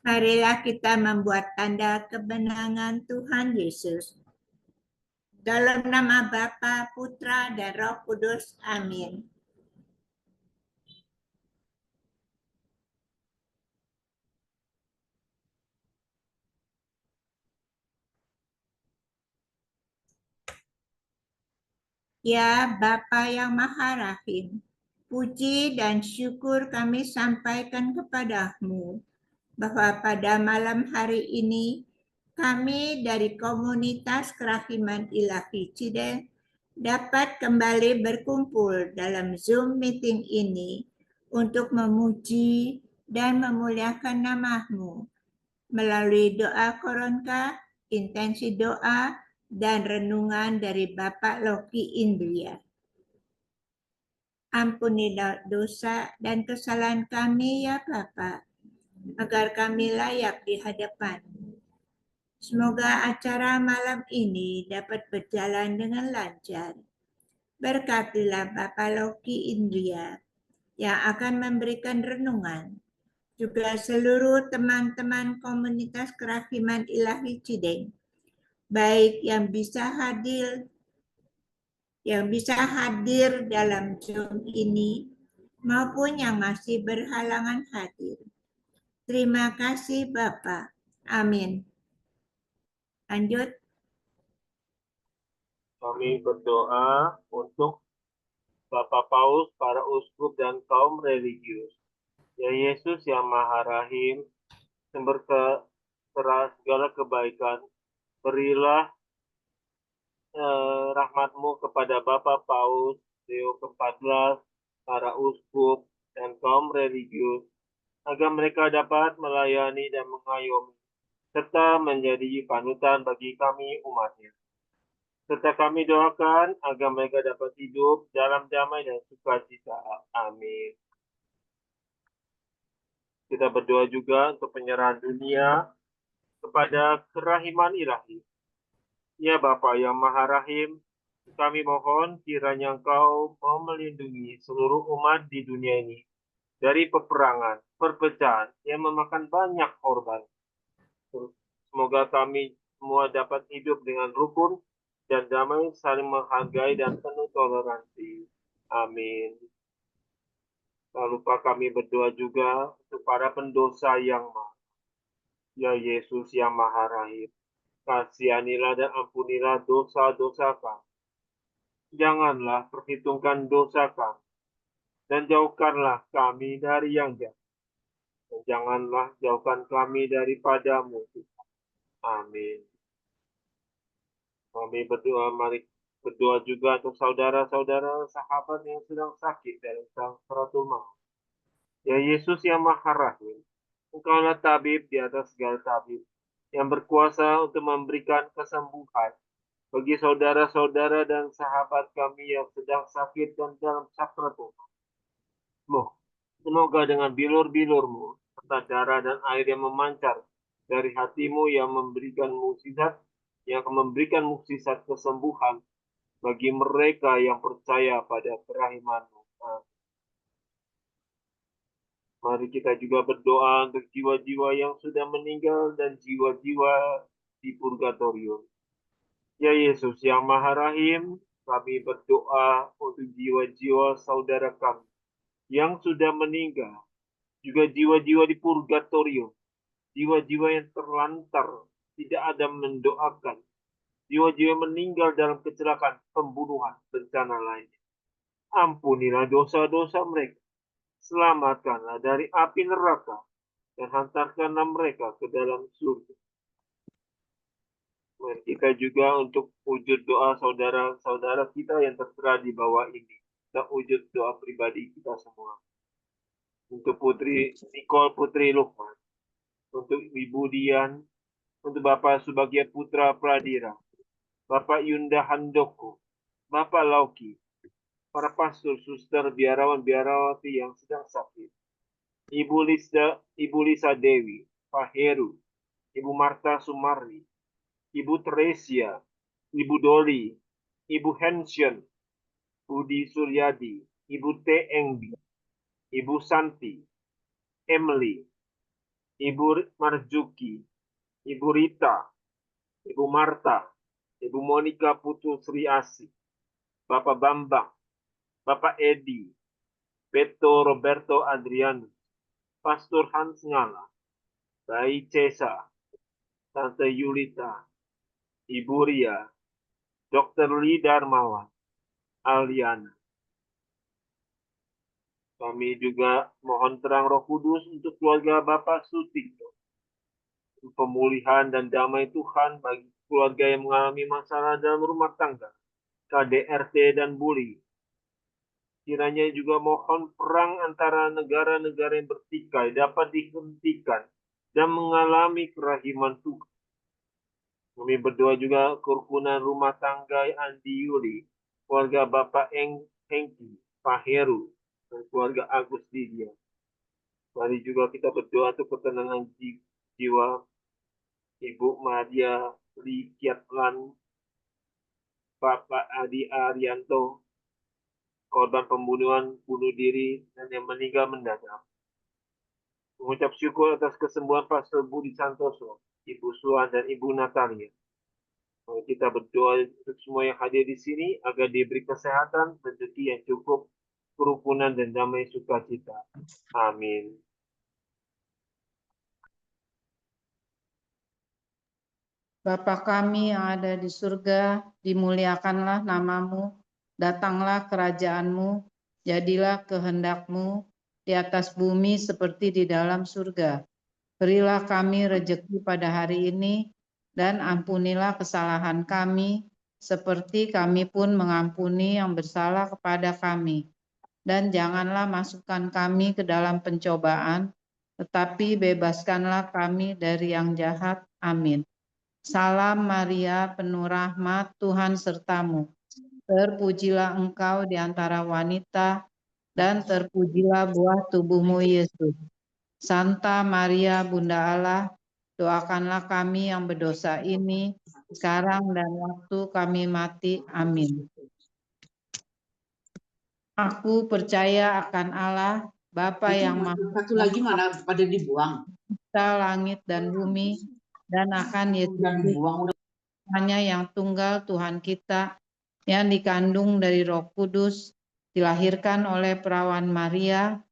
Marilah kita membuat tanda kemenangan Tuhan Yesus. Dalam nama Bapa, Putra, dan Roh Kudus. Amin. Ya Bapa yang Maha Rahim, puji dan syukur kami sampaikan kepadamu bahwa pada malam hari ini kami dari komunitas Kerahiman Ilahi Cideng dapat kembali berkumpul dalam Zoom meeting ini untuk memuji dan memuliakan nama-Mu melalui doa koronka, intensi doa, dan renungan dari Bapak Loki Indria. Ampunilah dosa dan kesalahan kami ya Bapa, agar kami layak di hadapan-Mu. Semoga acara malam ini dapat berjalan dengan lancar. Berkatilah Bapak Loki Indria yang akan memberikan renungan, juga seluruh teman-teman komunitas Kerahiman Ilahi Cideng, baik yang bisa hadir dalam Zoom ini maupun yang masih berhalangan hadir. Terima kasih Bapak. Amin. Lanjut. Kami berdoa untuk Bapak Paus, para uskup dan kaum religius. Ya Yesus yang Maha Rahim, sumber segala kebaikan, berilah rahmat-Mu kepada Bapak Paus, Leo ke-14, para uskup, dan kaum religius, agar mereka dapat melayani dan mengayomi, serta menjadi panutan bagi kami umat-Nya. Serta kami doakan agar mereka dapat hidup dalam damai dan sukacita. Amin. Kita berdoa juga untuk penyerahan dunia kepada kerahiman ilahi. Ya Bapa yang Maha Rahim, kami mohon kiranya Engkau mau melindungi seluruh umat di dunia ini dari peperangan, perpecahan yang memakan banyak korban. Semoga kami semua dapat hidup dengan rukun dan damai, saling menghargai dan penuh toleransi. Amin. Tak lupa kami berdoa juga untuk para pendosa yang maha. Ya Yesus yang Maha Rahim, kasihanilah dan ampunilah dosa-dosa kami. Janganlah perhitungkan dosa kami, dan jauhkanlah kami dari yang jahat. Dan janganlah jauhkan kami daripada-Mu. Amin. Kami mari berdoa juga untuk saudara-saudara sahabat yang sedang sakit dalam sakaratul maut. Ya Yesus yang Maha Rahim, Engkaulah tabib di atas segala tabib, yang berkuasa untuk memberikan kesembuhan bagi saudara-saudara dan sahabat kami yang sedang sakit dan dalam sakaratul maut. Semoga dengan bilur-bilur-Mu, serta darah dan air yang memancar dari hati-Mu yang memberikan mukjizat, yang akan memberikan mukjizat kesembuhan bagi mereka yang percaya pada kerahiman-Mu. Mari kita juga berdoa untuk jiwa-jiwa yang sudah meninggal dan jiwa-jiwa di purgatorium. Ya Yesus yang Maha Rahim, kami berdoa untuk jiwa-jiwa saudara kami yang sudah meninggal, juga jiwa-jiwa di purgatorium, jiwa-jiwa yang terlantar, tidak ada mendoakan, jiwa-jiwa meninggal dalam kecelakaan, pembunuhan, bencana lainnya. Ampunilah dosa-dosa mereka, selamatkanlah dari api neraka, dan hantarkanlah mereka ke dalam surga. Mari kita juga untuk wujud doa saudara-saudara kita yang tertera di bawah ini. Kita wujud doa pribadi kita semua. Untuk Putri Nicole Putri Lukman, untuk Ibu Dian, untuk Bapak Subagia Putra Pradira, Bapak Yunda Handoko, Bapak Lauki, para pastor, suster, biarawan-biarawati yang sedang sakit, Ibu Lisa Dewi, Pak Heru, Ibu Marta Sumarni, Ibu Teresia, Ibu Doli, Ibu Hensyen, Budi Suryadi, Ibu T. Engbi, Ibu Santi, Emily, Ibu Marjuki, Ibu Rita, Ibu Marta, Ibu Monica Putu Sri Asi, Bapak Bambang, Bapak Edi, Beto Roberto Adrianus, Pastor Hans Ngala, Bayi Cesa, Tante Yulita, Ibu Ria, Dr. Lee Darmawan, Aliana. Kami juga mohon terang Roh Kudus untuk keluarga Bapak Sutikto, pemulihan dan damai Tuhan bagi keluarga yang mengalami masalah dalam rumah tangga, KDRT dan bullying. Kiranya juga mohon perang antara negara-negara yang bertikai dapat dihentikan dan mengalami kerahiman Tuhan. Kami berdoa juga kerukunan rumah tangga Andi Yuli, keluarga Bapak Hengki, Pak Heru, dan keluarga Agus Didia. Mari juga kita berdoa untuk ketenangan jiwa Ibu Madia Li Kiatlan, Bapak Adi Arianto, korban pembunuhan bunuh diri dan yang meninggal mendadak. Mengucap syukur atas kesembuhan Pastor Budi Santoso, Ibu Suan dan Ibu Natalia. Mari kita berdoa untuk semua yang hadir di sini agar diberi kesehatan, rezeki yang cukup, kerukunan dan damai sukacita. Amin. Bapa kami yang ada di surga, dimuliakanlah namamu, datanglah kerajaanmu, jadilah kehendakmu di atas bumi seperti di dalam surga. Berilah kami rejeki pada hari ini, dan ampunilah kesalahan kami, seperti kami pun mengampuni yang bersalah kepada kami. Dan janganlah masukkan kami ke dalam pencobaan, tetapi bebaskanlah kami dari yang jahat. Amin. Salam Maria, penuh rahmat, Tuhan sertamu. Terpujilah engkau di antara wanita, dan terpujilah buah tubuhmu Yesus. Santa Maria, Bunda Allah, doakanlah kami yang berdosa ini, sekarang dan waktu kami mati. Amin. Aku percaya akan Allah, Bapa yang Maha Satu lagi mana pada dibuang? Kuasa langit dan bumi, dan akan Yesus hanya yang tunggal Tuhan kita, yang dikandung dari Roh Kudus, dilahirkan oleh perawan Maria,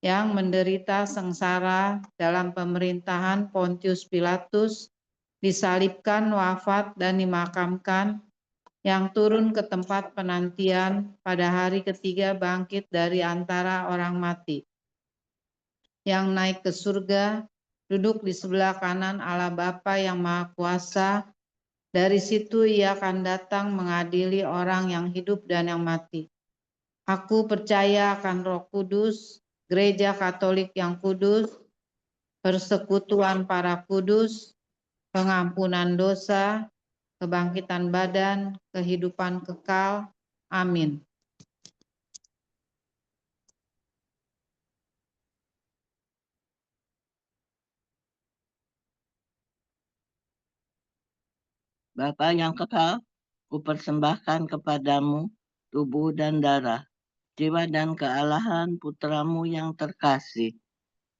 yang menderita sengsara dalam pemerintahan Pontius Pilatus, disalibkan, wafat, dan dimakamkan, yang turun ke tempat penantian, pada hari ketiga bangkit dari antara orang mati, yang naik ke surga, duduk di sebelah kanan Allah Bapa yang Maha Kuasa. Dari situ ia akan datang mengadili orang yang hidup dan yang mati. Aku percaya akan Roh Kudus, Gereja Katolik yang kudus, persekutuan para kudus, pengampunan dosa, kebangkitan badan, kehidupan kekal. Amin. Bapa yang kekal, kupersembahkan kepadamu tubuh dan darah, jiwa dan kealahan putramu yang terkasih,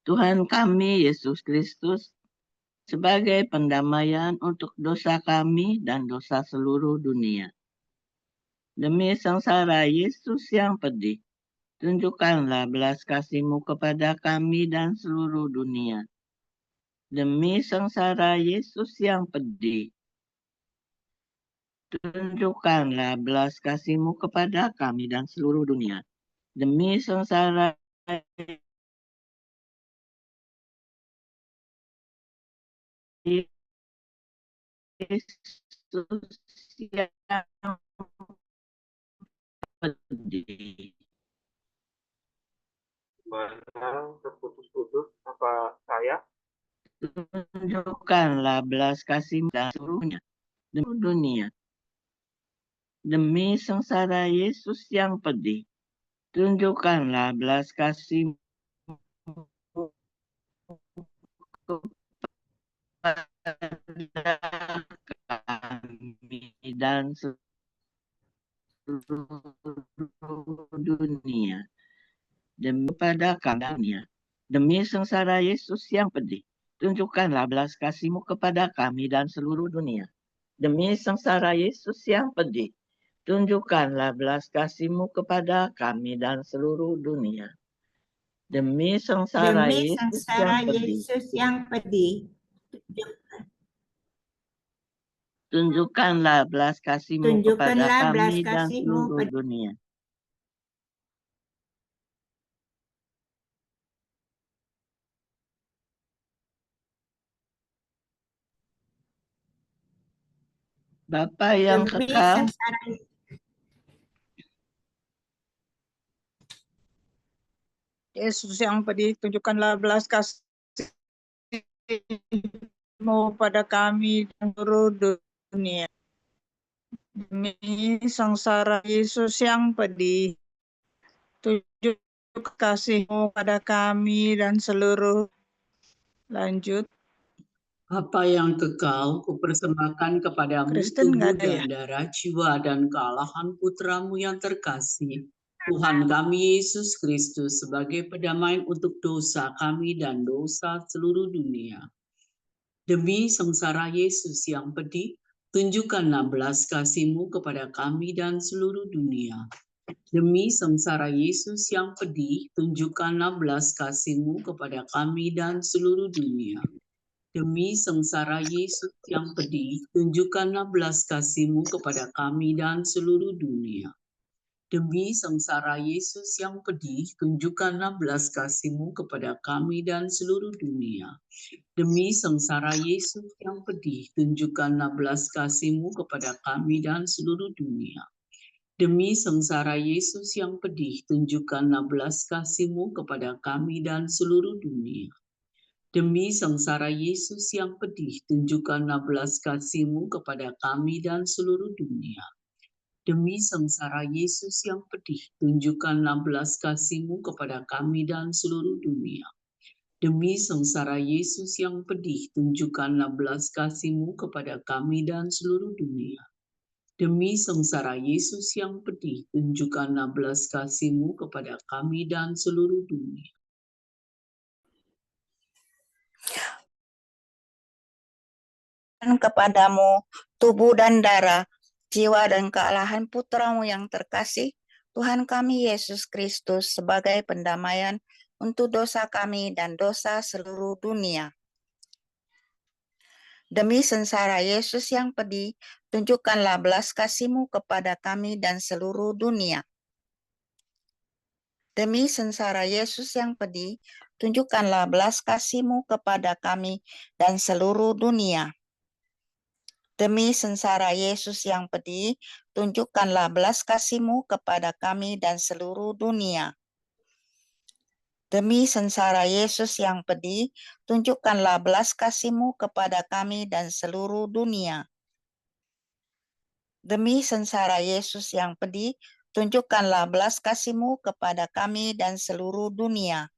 Tuhan kami Yesus Kristus, sebagai pendamaian untuk dosa kami dan dosa seluruh dunia. Demi sengsara Yesus yang pedih, tunjukkanlah belas kasih-Mu kepada kami dan seluruh dunia. Demi sengsara Yesus yang pedih, tunjukkanlah belas kasih-Mu kepada kami dan seluruh dunia. Demi sengsara Yesus yang pedih. Mana terputus-putus apa saya? Tunjukkanlah belas kasih-Mu dan seluruhnya demi dunia. Demi sengsara Yesus yang pedih, tunjukkanlah belas kasih-Mu kepada kami dan seluruh dunia. Demi pada kami, demi sengsara Yesus yang pedih, tunjukkanlah belas kasih-Mu kepada kami dan seluruh dunia. Demi sengsara Yesus yang pedih, tunjukkanlah belas kasih-Mu kepada kami dan seluruh dunia. Demi sengsara Demi Yesus sengsara yang pedih, Yesus yang pedih, tunjukkanlah belas kasih-Mu kepada tunjukkanlah belas kami dan kasih-Mu seluruh dunia. Bapa yang demi kekal, sengsara Yesus yang pedih, tunjukkanlah belas kasih-Mu pada kami dan seluruh dunia. Demi sengsara Yesus yang pedih, tunjuk kasih-Mu pada kami dan seluruh. Lanjut. Bapa yang kekal, kupersembahkan kepadamu Kristen tubuh nggak ada ya? dan darah, jiwa dan kealahan putramu yang terkasih, Tuhan kami Yesus Kristus, sebagai pendamaian untuk dosa kami dan dosa seluruh dunia. Demi sengsara Yesus yang pedih, tunjukkanlah belas kasih-Mu kepada kami dan seluruh dunia. Demi sengsara Yesus yang pedih, tunjukkanlah belas kasih-Mu kepada kami dan seluruh dunia. Demi sengsara Yesus yang pedih, tunjukkanlah belas kasih-Mu kepada kami dan seluruh dunia. Demi sengsara Yesus yang pedih, tunjukkanlah belas kasih-Mu kepada kami dan seluruh dunia. Demi sengsara Yesus yang pedih, tunjukkanlah belas kasih-Mu kepada kami dan seluruh dunia. Demi sengsara Yesus yang pedih, tunjukkanlah belas kasih-Mu kepada kami dan seluruh dunia. Demi sengsara Yesus yang pedih, tunjukkanlah belas kasih-Mu kepada kami dan seluruh dunia. Demi sengsara Yesus yang pedih, tunjukkanlah belas kasih-Mu kepada kami dan seluruh dunia. Demi sengsara Yesus yang pedih, tunjukkanlah belas kasih-Mu kepada kami dan seluruh dunia. Demi sengsara Yesus yang pedih, tunjukkanlah belas kasih-Mu kepada kami dan seluruh dunia. Kepadamu tubuh dan darah, jiwa dan kealahan putramu yang terkasih, Tuhan kami Yesus Kristus, sebagai pendamaian untuk dosa kami dan dosa seluruh dunia. Demi sengsara Yesus yang pedih, tunjukkanlah belas kasih-Mu kepada kami dan seluruh dunia. Demi sengsara Yesus yang pedih, tunjukkanlah belas kasih-Mu kepada kami dan seluruh dunia. Demi sengsara Yesus yang pedih, tunjukkanlah belas kasih-Mu kepada kami dan seluruh dunia. Demi sengsara Yesus yang pedih, tunjukkanlah belas kasih-Mu kepada kami dan seluruh dunia. Demi sengsara Yesus yang pedih, tunjukkanlah belas kasih-Mu kepada kami dan seluruh dunia.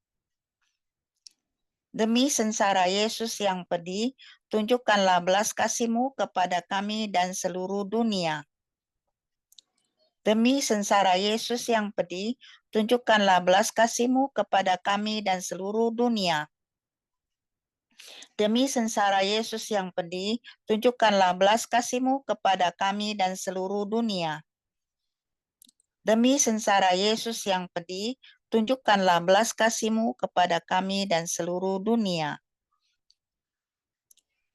Demi sengsara Yesus yang pedih, tunjukkanlah belas kasih-Mu kepada kami dan seluruh dunia. Demi sengsara Yesus yang pedih, tunjukkanlah belas kasih-Mu kepada kami dan seluruh dunia. Demi sengsara Yesus yang pedih, tunjukkanlah belas kasih-Mu kepada kami dan seluruh dunia. Demi sengsara Yesus yang pedih, tunjukkanlah belas kasih-Mu kepada kami dan seluruh dunia.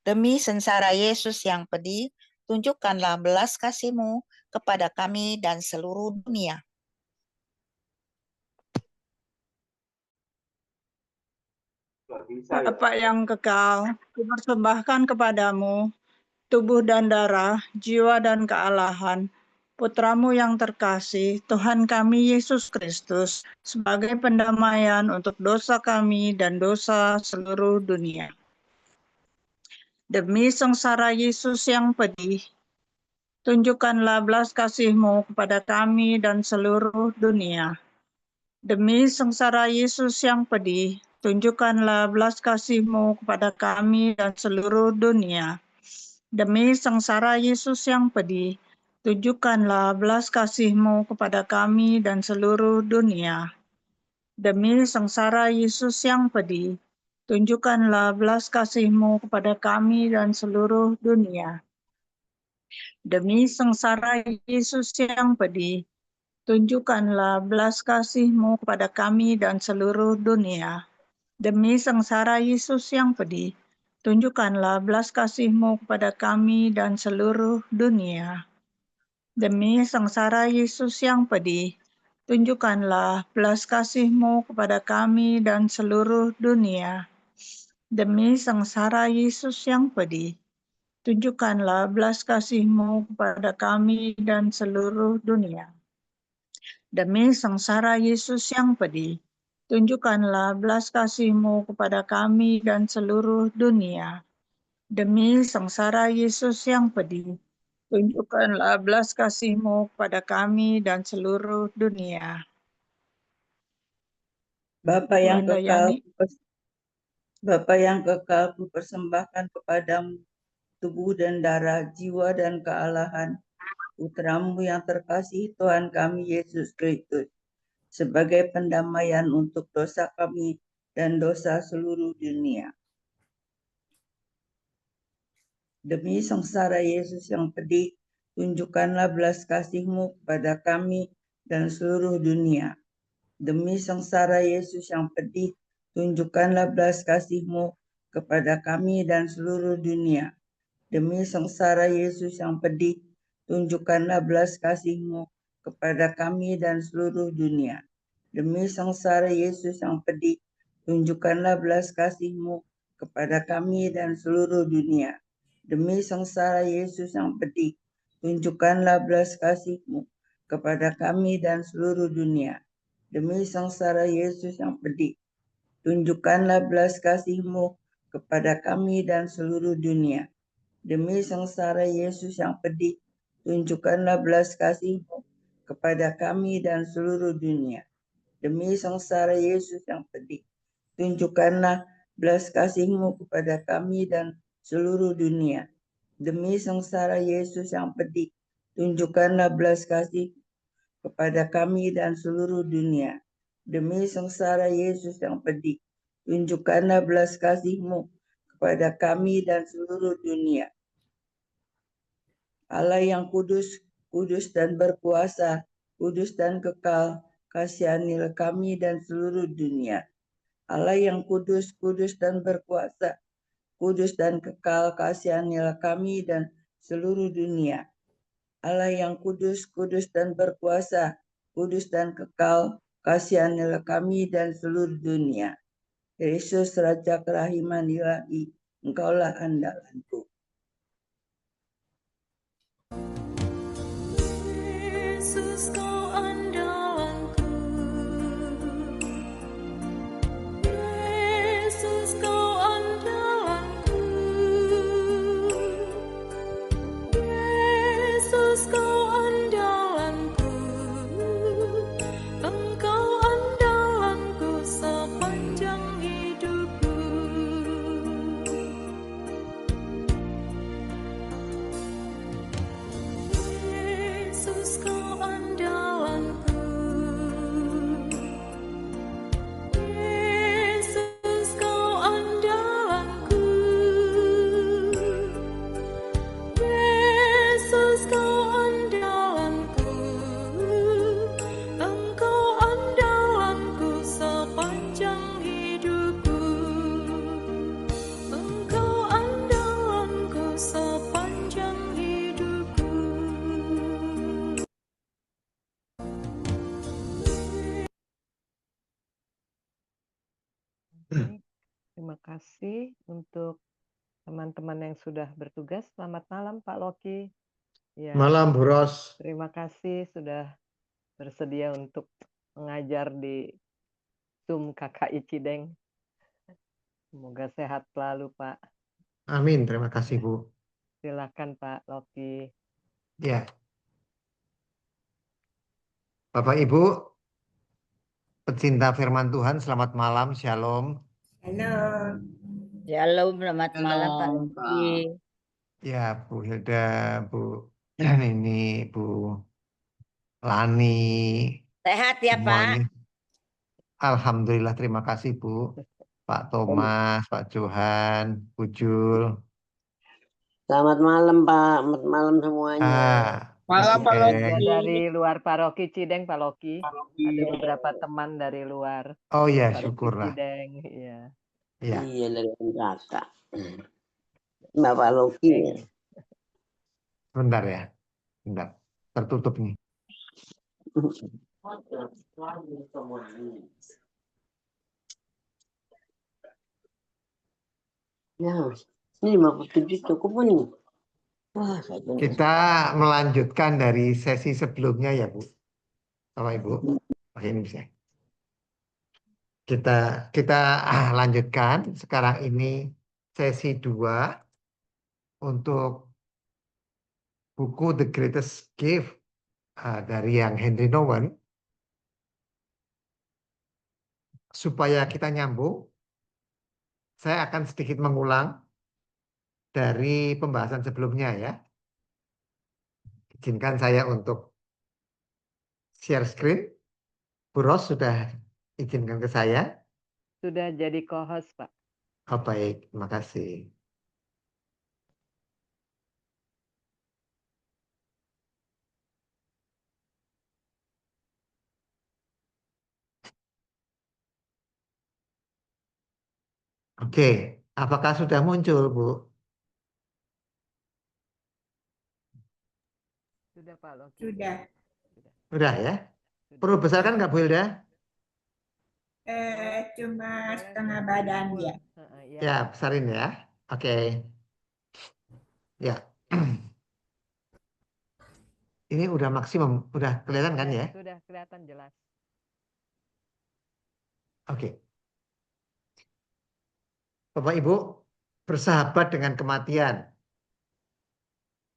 Demi sengsara Yesus yang pedih, tunjukkanlah belas kasih-Mu kepada kami dan seluruh dunia. Nggak bisa ya. Bapa yang kekal, kupersembahkan kepadamu tubuh dan darah, jiwa dan kealahan putramu yang terkasih, Tuhan kami Yesus Kristus, sebagai pendamaian untuk dosa kami dan dosa seluruh dunia. Demi sengsara Yesus yang pedih, tunjukkanlah belas kasih-Mu kepada kami dan seluruh dunia. Demi sengsara Yesus yang pedih, tunjukkanlah belas kasih-Mu kepada kami dan seluruh dunia. Demi sengsara Yesus yang pedih, tunjukkanlah belas kasih-Mu kepada kami dan seluruh dunia. Demi sengsara Yesus yang pedih, tunjukkanlah belas kasih-Mu kepada kami dan seluruh dunia. Demi sengsara Yesus yang pedih, tunjukkanlah belas kasih-Mu kepada kami dan seluruh dunia. Demi sengsara Yesus yang pedih, tunjukkanlah belas kasih-Mu kepada kami dan seluruh dunia. Demi sengsara Yesus yang pedih, tunjukkanlah belas kasih-Mu kepada kami dan seluruh dunia. Demi sengsara Yesus yang pedih, tunjukkanlah belas kasih-Mu kepada kami dan seluruh dunia. Demi sengsara Yesus yang pedih, tunjukkanlah belas kasih-Mu kepada kami dan seluruh dunia. Demi sengsara Yesus yang pedih, tunjukkanlah belas kasih-Mu kepada kami dan seluruh dunia. Bapa yang Bu kekal, Handayani. Bapa yang kekal, kupersembahkan kepadamu tubuh dan darah, jiwa dan kealahan Putra-Mu yang terkasih, Tuhan kami Yesus Kristus, sebagai pendamaian untuk dosa kami dan dosa seluruh dunia. Demi sengsara Yesus yang pedih, tunjukkanlah belas kasih-Mu kepada kami dan seluruh dunia. Demi sengsara Yesus yang pedih, tunjukkanlah belas kasih-Mu kepada kami dan seluruh dunia. Demi sengsara Yesus yang pedih, tunjukkanlah belas kasih-Mu kepada kami dan seluruh dunia. Demi sengsara Yesus yang pedih, tunjukkanlah belas kasih-Mu kepada kami dan seluruh dunia. Demi sengsara Yesus yang pedih, tunjukkanlah belas kasih-Mu kepada kami dan seluruh dunia. Demi sengsara Yesus yang pedih, tunjukkanlah belas kasih-Mu kepada kami dan seluruh dunia. Demi sengsara Yesus yang pedih, tunjukkanlah belas kasih-Mu kepada kami dan seluruh dunia. Demi sengsara Yesus yang pedih, tunjukkanlah belas kasih-Mu kepada kami dan seluruh dunia. Demi sengsara Yesus yang pedih, tunjukkanlah belas kasih kepada kami dan seluruh dunia. Demi sengsara Yesus yang pedih, tunjukkanlah belas kasih-Mu kepada kami dan seluruh dunia. Allah yang kudus, kudus dan berkuasa, kudus dan kekal, kasihanilah kami dan seluruh dunia. Allah yang kudus, kudus dan berkuasa, kudus dan kekal, kasihanilah kami dan seluruh dunia. Allah yang kudus, kudus dan berkuasa, kudus dan kekal, kasihanilah kami dan seluruh dunia. Yesus Raja Kerahiman Ilahi, Engkaulah andalanku. Yesus kau andalanku, Yesus kau andalanku, Yesus kau andalanku, Engkau andalanku sepanjang hidupku. Yesus kau andalanku, Yesus kau andalanku, Yesus kau andalanku, Engkau andalanku sepanjang hidupku, Engkau andalanku sepanjang hidupku. Terima kasih untuk teman-teman yang sudah bertugas. Selamat malam Pak Loki. Ya, Malam Bu Ros. terima kasih sudah bersedia untuk mengajar di Zoom KKI Cideng. Semoga sehat selalu Pak. Amin, terima kasih Bu. Silakan Pak Loki. Ya. Bapak Ibu, pecinta firman Tuhan, selamat malam, shalom. Halo. Shalom, selamat malam Pak Shalom, Loki. Ya, Bu Hilda, Bu ini Bu Lani, Sehat ya Pak? semuanya. Alhamdulillah, terima kasih Bu. Pak Thomas, Pak Johan, Pujul. Selamat malam Pak, selamat malam semuanya. Malam Pak Oke. Ya, Loki. dari luar Paroki Cideng, Pak Loki. Ada beberapa teman dari luar Oh ya, Paroki syukurlah. Cideng. Iya. Ya. Iya dari kakak. Bapak Loki ya. Bentar ya. Bentar. Tertutup nih. Ya, ini 57 cukup nih. Wah, Kita melanjutkan dari sesi sebelumnya ya, Bu. Bapak Ibu. Oke, ini bisa. Kita lanjutkan. Sekarang ini sesi 2 untuk buku The Greatest Gift dari yang Henry Nouwen. Supaya kita nyambung, saya akan sedikit mengulang dari pembahasan sebelumnya ya. Izinkan saya untuk share screen. Bu Ros sudah izinkan ke saya. Sudah jadi co-host, Pak. Oh, baik, terima kasih. Oke, apakah sudah muncul, Bu? Sudah, Pak Loki. Sudah. Sudah ya? Perlu besarkan nggak, Bu Hilda? Cuma setengah badan ya. Ya, besarin ya. Oke. Ya. Ini udah maksimum, udah kelihatan kan ya? Sudah kelihatan jelas. Oke. Bapak Ibu, bersahabat dengan kematian.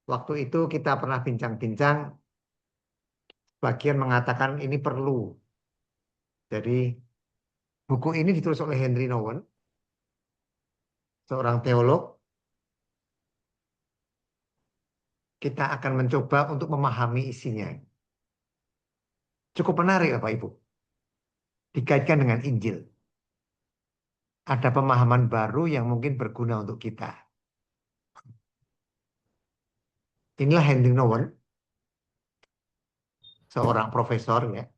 Waktu itu kita pernah bincang-bincang, bagian mengatakan ini perlu. Jadi buku ini ditulis oleh Henry Nouwen, seorang teolog. Kita akan mencoba untuk memahami isinya. Cukup menarik Bapak Ibu. Dikaitkan dengan Injil. Ada pemahaman baru yang mungkin berguna untuk kita. Inilah Henry Nouwen, seorang profesor ya.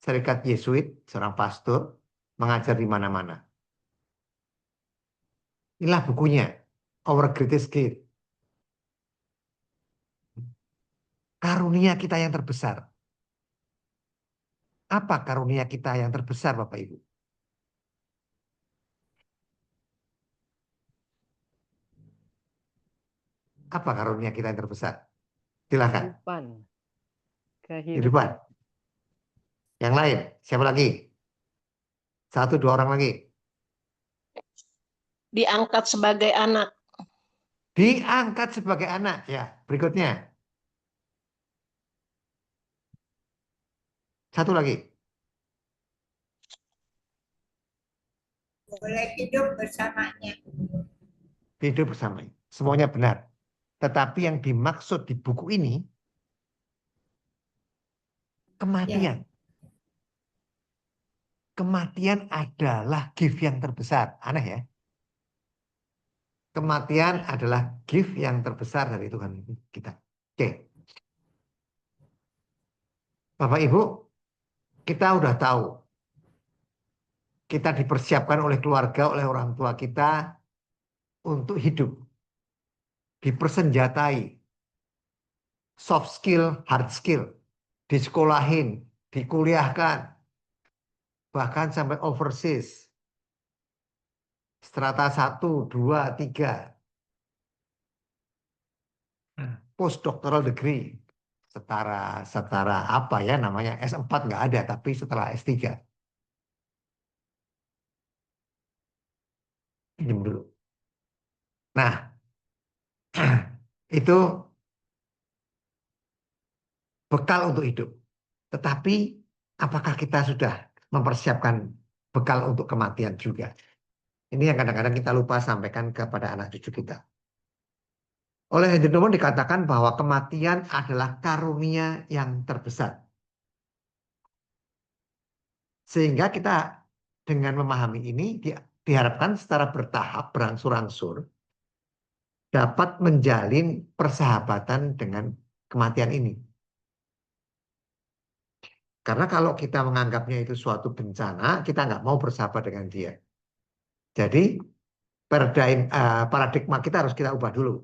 Serikat Yesuit, seorang pastor, mengajar di mana-mana. Inilah bukunya, Our Greatest Gift. Karunia kita yang terbesar. Apa karunia kita yang terbesar, Bapak Ibu? Apa karunia kita yang terbesar? Silakan. Kehidupan. Yang lain, siapa lagi? 1, 2 orang lagi. Diangkat sebagai anak. Diangkat sebagai anak, ya. Berikutnya. 1 lagi. Boleh hidup bersamanya. Hidup bersamanya. Semuanya benar. Tetapi yang dimaksud di buku ini, kematian. Ya. Kematian adalah gift yang terbesar. Aneh ya. Kematian adalah gift yang terbesar dari Tuhan kita. Oke. Bapak Ibu, kita udah tahu. Kita dipersiapkan oleh keluarga, oleh orang tua kita untuk hidup. Dipersenjatai. Soft skill, hard skill. Disekolahin, dikuliahkan. Bahkan sampai overseas. Strata 1, 2, 3. Postdoctoral degree. Setara apa ya namanya, S4 nggak ada, tapi setelah S3. Pinjam dulu. Nah, itu bekal untuk hidup. Tetapi apakah kita sudah mempersiapkan bekal untuk kematian juga? Ini yang kadang-kadang kita lupa sampaikan kepada anak cucu kita. Oleh Henry Nouwen dikatakan bahwa kematian adalah karunia yang terbesar. Sehingga kita dengan memahami ini diharapkan secara bertahap, berangsur-angsur dapat menjalin persahabatan dengan kematian ini. Karena kalau kita menganggapnya itu suatu bencana, kita nggak mau bersahabat dengan dia. Jadi paradigma kita harus kita ubah dulu.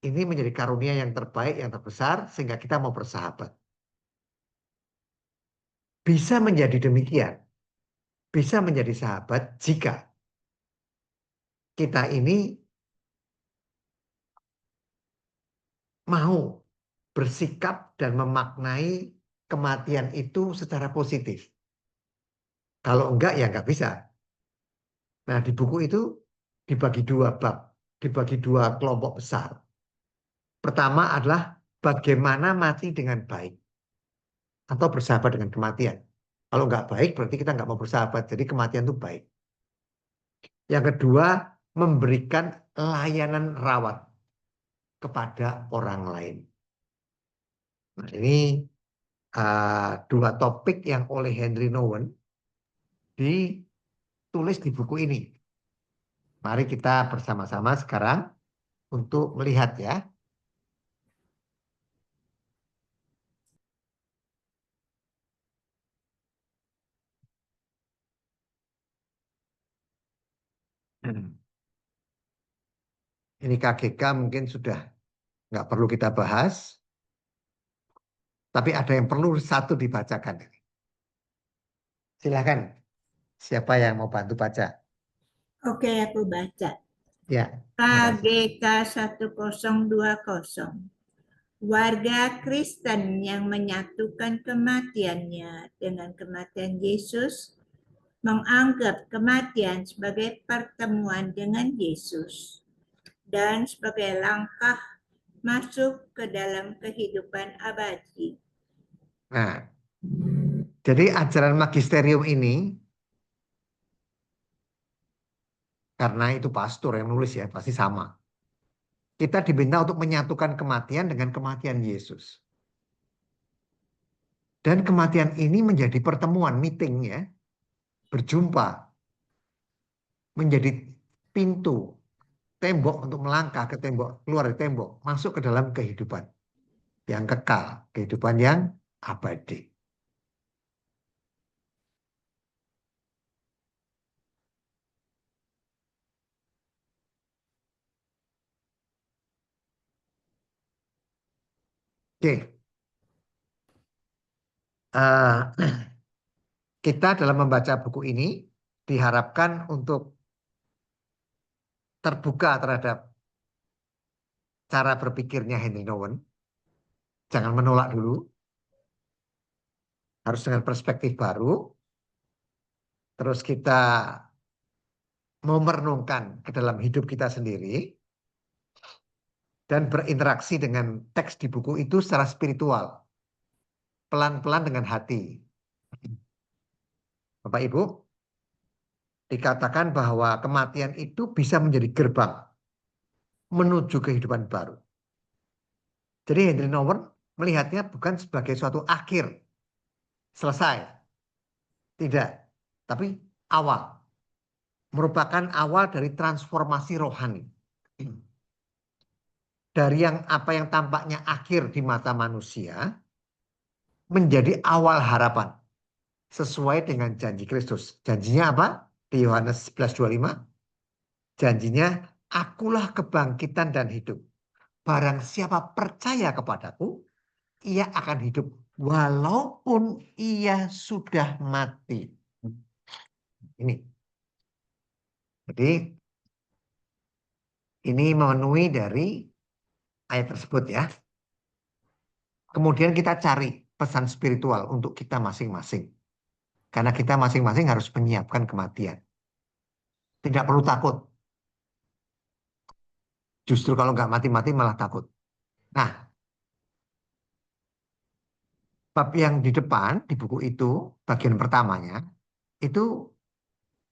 Ini menjadi karunia yang terbaik, yang terbesar, sehingga kita mau bersahabat. Bisa menjadi demikian. Bisa menjadi sahabat jika kita ini mau bersikap dan memaknai kematian itu secara positif. Kalau enggak, ya enggak bisa. Nah, di buku itu dibagi dua bab, dibagi dua kelompok besar. Pertama adalah bagaimana mati dengan baik atau bersahabat dengan kematian. Kalau enggak baik, berarti kita enggak mau bersahabat. Jadi kematian itu baik. Yang kedua, memberikan layanan rawat kepada orang lain. Nah, ini dua topik yang oleh Henry Nouwen ditulis di buku ini. Mari kita bersama-sama sekarang untuk melihat ya. Ini KGK mungkin sudah nggak perlu kita bahas. Tapi ada yang perlu satu dibacakan. Silakan. Siapa yang mau bantu baca? Oke, aku baca. Ya. KGK 1020. Warga Kristen yang menyatukan kematiannya dengan kematian Yesus menganggap kematian sebagai pertemuan dengan Yesus dan sebagai langkah masuk ke dalam kehidupan abadi. Nah, jadi ajaran magisterium ini, karena itu pastor yang nulis ya, pasti sama. Kita diminta untuk menyatukan kematian dengan kematian Yesus. Dan kematian ini menjadi pertemuan, meeting ya, berjumpa, menjadi pintu, tembok untuk melangkah ke tembok, keluar dari tembok, masuk ke dalam kehidupan yang kekal, kehidupan yang abadi. Oke. Kita dalam membaca buku ini diharapkan untuk terbuka terhadap cara berpikirnya Henry Nouwen. Jangan menolak dulu. Harus dengan perspektif baru. Terus kita mau merenungkan ke dalam hidup kita sendiri. Dan berinteraksi dengan teks di buku itu secara spiritual. Pelan-pelan dengan hati. Bapak Ibu, dikatakan bahwa kematian itu bisa menjadi gerbang menuju kehidupan baru. Jadi Henry Nouwen melihatnya bukan sebagai suatu akhir, selesai. Tidak, tapi awal. Merupakan awal dari transformasi rohani. Dari apa yang tampaknya akhir di mata manusia, menjadi awal harapan. Sesuai dengan janji Kristus. Janjinya apa? Di Yohanes 11:25. Janjinya, akulah kebangkitan dan hidup. Barang siapa percaya kepadaku, ia akan hidup walaupun ia sudah mati. Ini. Jadi, ini memenuhi dari ayat tersebut ya. Kemudian kita cari pesan spiritual untuk kita masing-masing. Karena kita masing-masing harus menyiapkan kematian. Tidak perlu takut. Justru kalau nggak mati-mati malah takut. Nah, bab yang di depan, di buku itu, bagian pertamanya, itu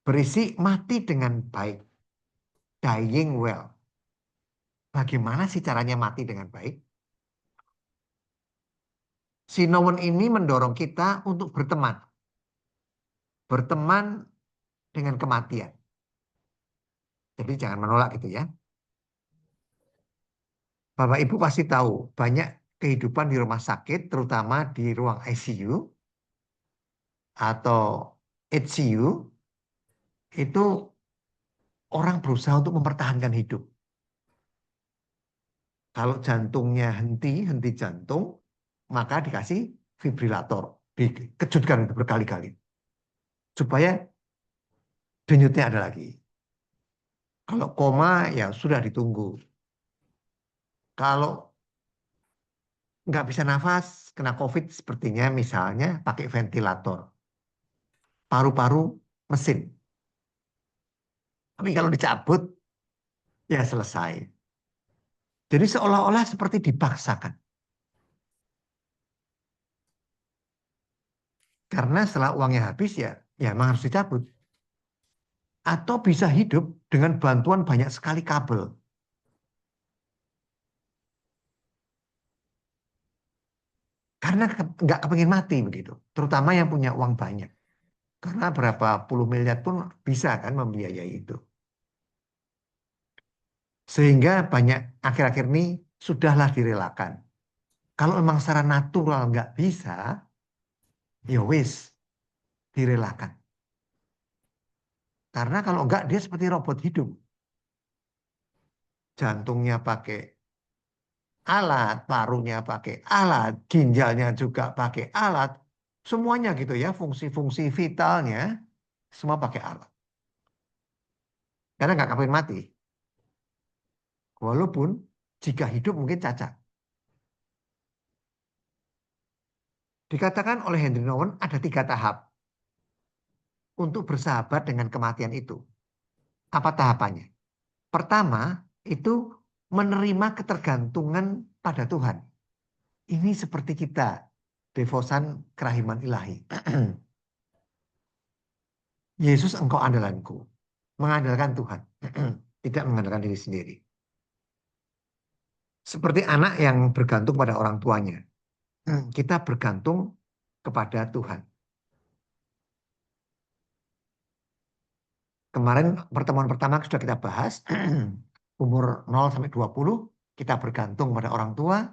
berisi mati dengan baik. Dying well. Bagaimana sih caranya mati dengan baik? Si Nouwen ini mendorong kita untuk berteman. berteman dengan kematian. Jadi jangan menolak gitu ya. Bapak Ibu pasti tahu banyak kehidupan di rumah sakit, terutama di ruang ICU atau HCU, itu orang berusaha untuk mempertahankan hidup. Kalau jantungnya henti jantung, maka dikasih fibrilator. Dikejutkan itu berkali-kali. Supaya denyutnya ada lagi. Kalau koma, ya sudah ditunggu. Kalau nggak bisa nafas, kena COVID sepertinya misalnya pakai ventilator. Paru-paru mesin. Tapi kalau dicabut, ya selesai. Jadi seolah-olah seperti dipaksakan. Karena setelah uangnya habis ya memang harus dicabut. Atau bisa hidup dengan bantuan banyak sekali kabel. Karena nggak kepengin mati begitu. Terutama yang punya uang banyak. Karena berapa puluh miliar pun bisa kan membiayai itu. Sehingga banyak akhir-akhir ini sudahlah direlakan. Kalau memang secara natural nggak bisa, ya wis, direlakan. Karena kalau enggak dia seperti robot hidup. Jantungnya pakai alat, parunya pakai alat, ginjalnya juga pakai alat. Semuanya gitu ya, fungsi-fungsi vitalnya semua pakai alat. Karena nggak kepengin mati. Walaupun jika hidup mungkin cacat. Dikatakan oleh Henry Nouwen ada 3 tahap untuk bersahabat dengan kematian itu. Apa tahapannya? Pertama, itu menerima ketergantungan pada Tuhan. Ini seperti kita, devosan kerahiman ilahi. Yesus engkau andalanku. Mengandalkan Tuhan. Tidak mengandalkan diri sendiri. Seperti anak yang bergantung pada orang tuanya. Kita bergantung kepada Tuhan. Kemarin pertemuan pertama sudah kita bahas. Umur 0 sampai 20 kita bergantung pada orang tua.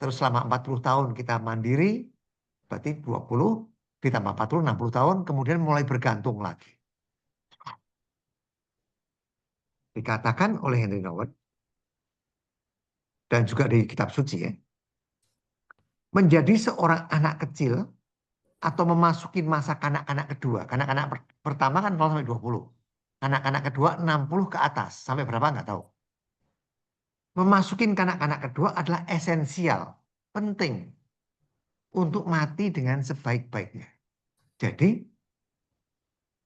Terus selama 40 tahun kita mandiri. Berarti 20 ditambah 40, 60 tahun. Kemudian mulai bergantung lagi. Dikatakan oleh Henry Nouwen. Dan juga di kitab suci ya. Menjadi seorang anak kecil atau memasuki masa kanak-kanak kedua. Kanak-kanak pertama kan 0 sampai 20. Kanak-kanak kedua 60 ke atas. Sampai berapa nggak tahu. Memasukin kanak-kanak kedua adalah esensial. Penting. Untuk mati dengan sebaik-baiknya. Jadi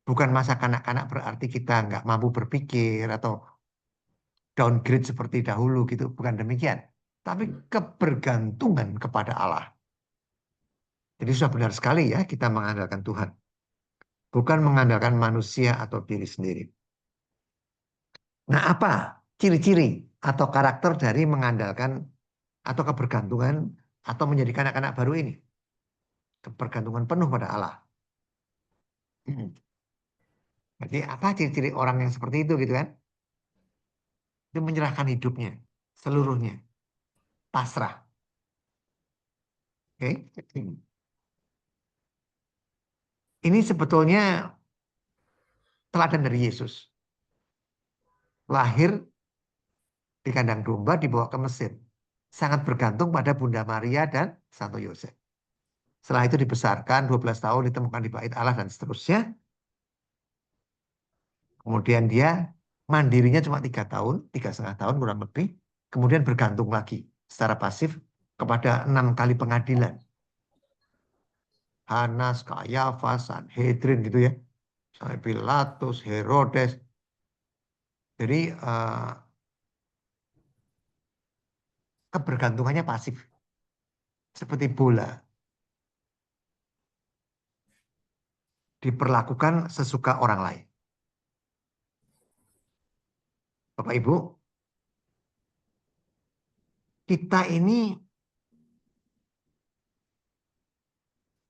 bukan masa kanak-kanak berarti kita nggak mampu berpikir atau downgrade seperti dahulu gitu. Bukan demikian. Tapi kebergantungan kepada Allah. Jadi sudah benar sekali ya kita mengandalkan Tuhan. Bukan mengandalkan manusia atau diri sendiri. Nah apa ciri-ciri atau karakter dari mengandalkan atau kebergantungan atau menjadi anak-anak baru ini? Kebergantungan penuh pada Allah. Jadi apa ciri-ciri orang yang seperti itu gitu kan? Itu menyerahkan hidupnya seluruhnya. Pasrah. Oke. Ini sebetulnya teladan dari Yesus. Lahir di kandang domba dibawa ke Mesir. Sangat bergantung pada Bunda Maria dan Santo Yosef. Setelah itu dibesarkan 12 tahun ditemukan di bait Allah dan seterusnya. Kemudian dia mandirinya cuma 3 tahun, 3,5 tahun kurang lebih. Kemudian bergantung lagi secara pasif kepada 6 kali pengadilan. Hanas, Kayafas, Sanhedrin gitu ya. Sampai Pilatus, Herodes. Jadi kebergantungannya pasif. Seperti bola. Diperlakukan sesuka orang lain. Bapak Ibu, kita ini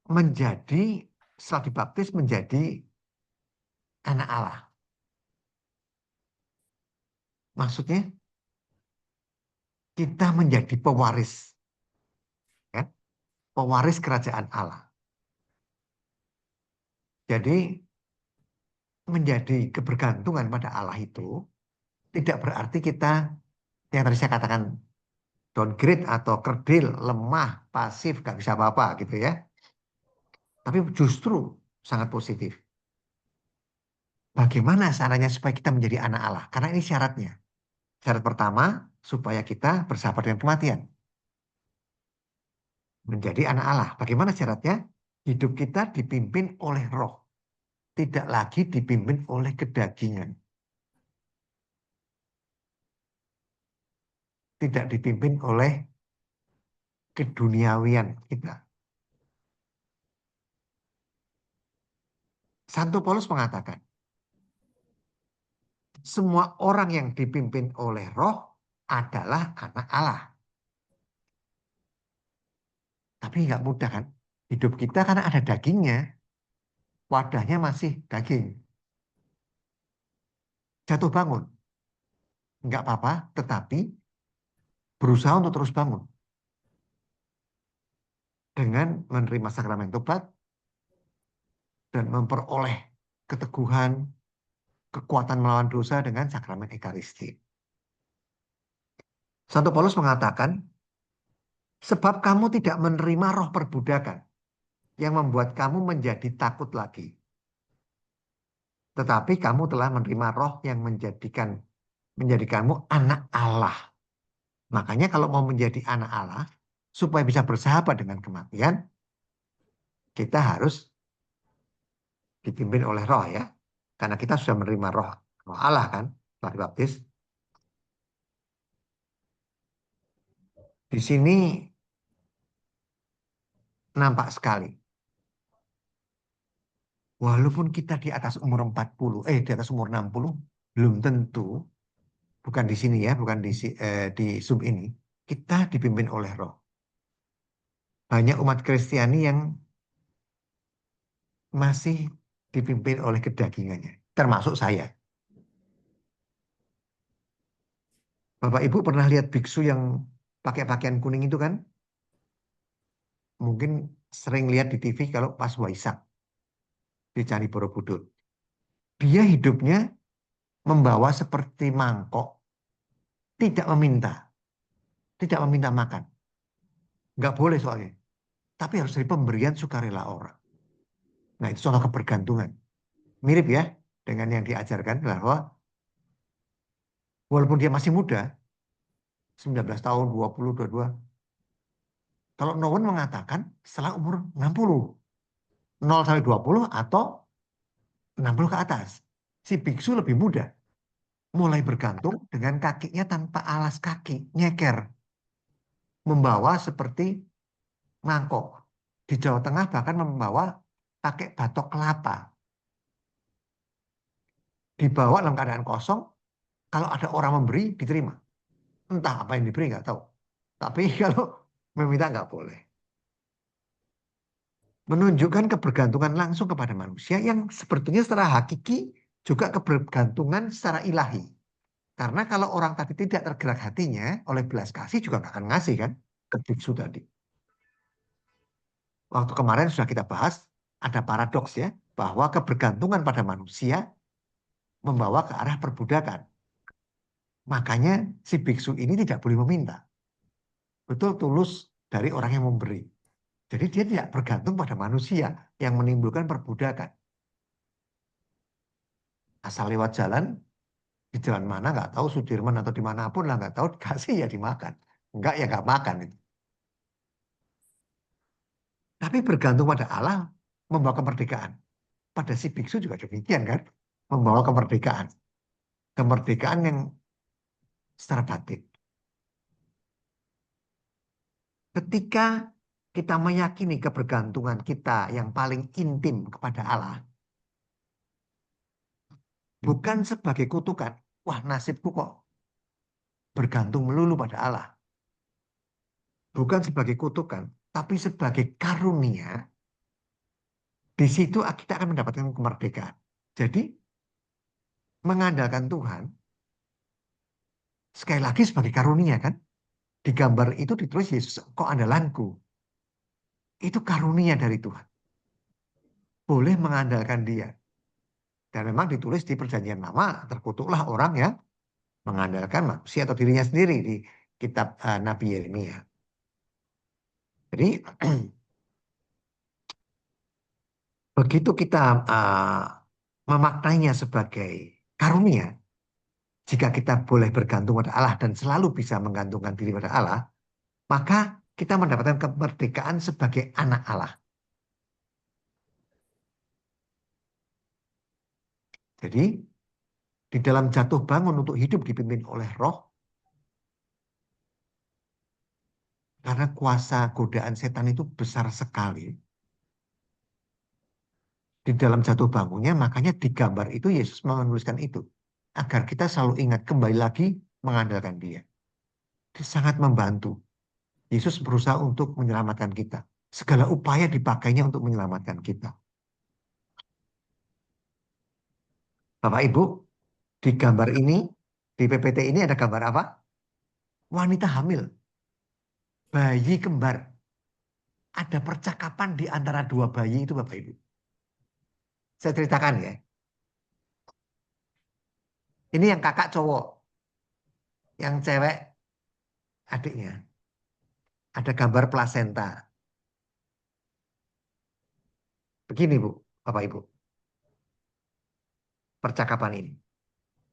menjadi setelah dibaptis menjadi anak Allah. Maksudnya kita menjadi pewaris, kan? Pewaris kerajaan Allah. Jadi menjadi kebergantungan pada Allah itu tidak berarti kita yang tadi saya katakan downgrade atau kerdil, lemah, pasif, gak bisa apa-apa gitu ya. Tapi justru sangat positif. Bagaimana caranya supaya kita menjadi anak Allah? Karena ini syaratnya. Syarat pertama, supaya kita bersahabat dengan kematian. Menjadi anak Allah. Bagaimana syaratnya? Hidup kita dipimpin oleh roh. Tidak lagi dipimpin oleh kedagingan. Tidak dipimpin oleh keduniawian kita. Santo Paulus mengatakan, semua orang yang dipimpin oleh roh adalah anak Allah. Tapi nggak mudah kan? Hidup kita karena ada dagingnya, wadahnya masih daging. Jatuh bangun. Nggak apa-apa, tetapi berusaha untuk terus bangun. Dengan menerima sakramen tobat dan memperoleh keteguhan, kekuatan melawan dosa dengan sakramen Ekaristi. Santo Paulus mengatakan, sebab kamu tidak menerima roh perbudakan yang membuat kamu menjadi takut lagi. Tetapi kamu telah menerima roh yang menjadikanmu anak Allah. Makanya kalau mau menjadi anak Allah, supaya bisa bersahabat dengan kematian, kita harus dipimpin oleh roh ya. Karena kita sudah menerima roh Allah kan, setelah dibaptis. Di sini nampak sekali. Walaupun kita di atas umur 40, di atas umur 60, belum tentu, bukan di sini ya, bukan di Zoom ini, kita dipimpin oleh roh. Banyak umat Kristiani yang masih dipimpin oleh kedagingannya, termasuk saya. Bapak Ibu pernah lihat biksu yang pakai pakaian kuning itu kan? Mungkin sering lihat di TV kalau pas Waisak di Candi Borobudur. Dia hidupnya membawa seperti mangkok, tidak meminta makan. Nggak boleh soalnya. Tapi harus dari pemberian sukarela orang. Nah itu contoh kebergantungan. Mirip ya dengan yang diajarkan bahwa walaupun dia masih muda, 19 tahun, 20, 22. Kalau Nowen mengatakan setelah umur 60. 0 sampai 20 atau 60 ke atas. Si biksu lebih muda. Mulai bergantung dengan kakinya tanpa alas kaki. Nyeker. Membawa seperti mangkok. Di Jawa Tengah bahkan membawa pakai batok kelapa. Dibawa dalam keadaan kosong. Kalau ada orang memberi, diterima. Entah apa yang diberi, nggak tahu. Tapi kalau meminta nggak boleh. Menunjukkan kebergantungan langsung kepada manusia yang sebetulnya secara hakiki juga kebergantungan secara ilahi. Karena kalau orang tadi tidak tergerak hatinya oleh belas kasih juga nggak akan ngasih kan ke biksu tadi. Waktu kemarin sudah kita bahas, ada paradoks ya, bahwa kebergantungan pada manusia membawa ke arah perbudakan. Makanya si biksu ini tidak boleh meminta. Betul tulus dari orang yang memberi. Jadi dia tidak bergantung pada manusia yang menimbulkan perbudakan. Asal lewat jalan, di jalan mana nggak tahu, Sudirman atau dimanapun lah nggak tahu, dikasih ya dimakan. Enggak ya nggak makan itu. Tapi bergantung pada Allah membawa kemerdekaan. Pada si biksu juga demikian kan, membawa kemerdekaan. Kemerdekaan yang secara batin. Ketika kita meyakini kebergantungan kita yang paling intim kepada Allah, bukan sebagai kutukan, wah nasibku kok bergantung melulu pada Allah. Bukan sebagai kutukan, tapi sebagai karunia Di situ kita akan mendapatkan kemerdekaan. Jadi mengandalkan Tuhan sekali lagi sebagai karunia kan. Di gambar itu ditulis Yesus kok andalanku. Itu karunia dari Tuhan. Boleh mengandalkan dia. Dan memang ditulis di Perjanjian Lama, terkutuklah orang yang mengandalkan manusia atau dirinya sendiri di kitab Nabi Yeremia. Jadi begitu kita memaknainya sebagai karunia, jika kita boleh bergantung pada Allah dan selalu bisa menggantungkan diri pada Allah, maka kita mendapatkan kemerdekaan sebagai anak Allah. Jadi di dalam jatuh bangun untuk hidup dipimpin oleh Roh, karena kuasa godaan setan itu besar sekali. Di dalam jatuh bangunnya, makanya di gambar itu Yesus menuliskan itu. Agar kita selalu ingat kembali lagi mengandalkan dia. Dia sangat membantu. Yesus berusaha untuk menyelamatkan kita. Segala upaya dipakainya untuk menyelamatkan kita. Bapak Ibu, di gambar ini, di PPT ini ada gambar apa? Wanita hamil. Bayi kembar. Ada percakapan di antara dua bayi itu Bapak Ibu. Saya ceritakan ya. Ini yang kakak cowok. Yang cewek adiknya. Ada gambar plasenta. Begini Bu, Bapak Ibu. Percakapan ini.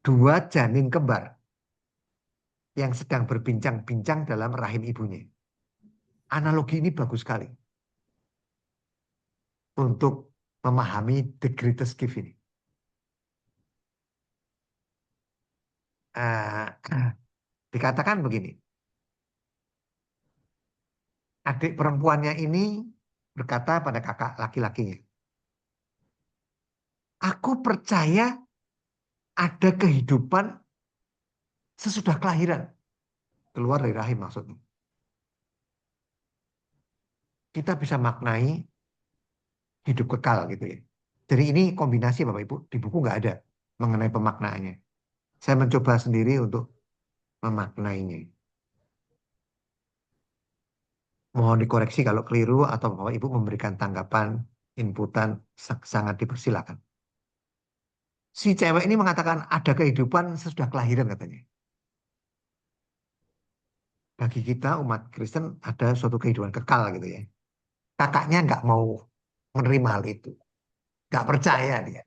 Dua janin kembar yang sedang berbincang-bincang dalam rahim ibunya. Analogi ini bagus sekali untuk memahami the greatest gift ini. Dikatakan begini. Adik perempuannya ini berkata pada kakak laki-lakinya, aku percaya ada kehidupan sesudah kelahiran. Keluar dari rahim maksudnya. Kita bisa maknai hidup kekal gitu ya. Jadi ini kombinasi Bapak Ibu, di buku nggak ada mengenai pemaknaannya. Saya mencoba sendiri untuk memaknainya. Mohon dikoreksi kalau keliru atau Bapak Ibu memberikan tanggapan, inputan, sangat dipersilakan. Si cewek ini mengatakan ada kehidupan sesudah kelahiran katanya. Bagi kita umat Kristen ada suatu kehidupan kekal gitu ya. Kakaknya nggak mau menerima hal itu. Nggak percaya dia.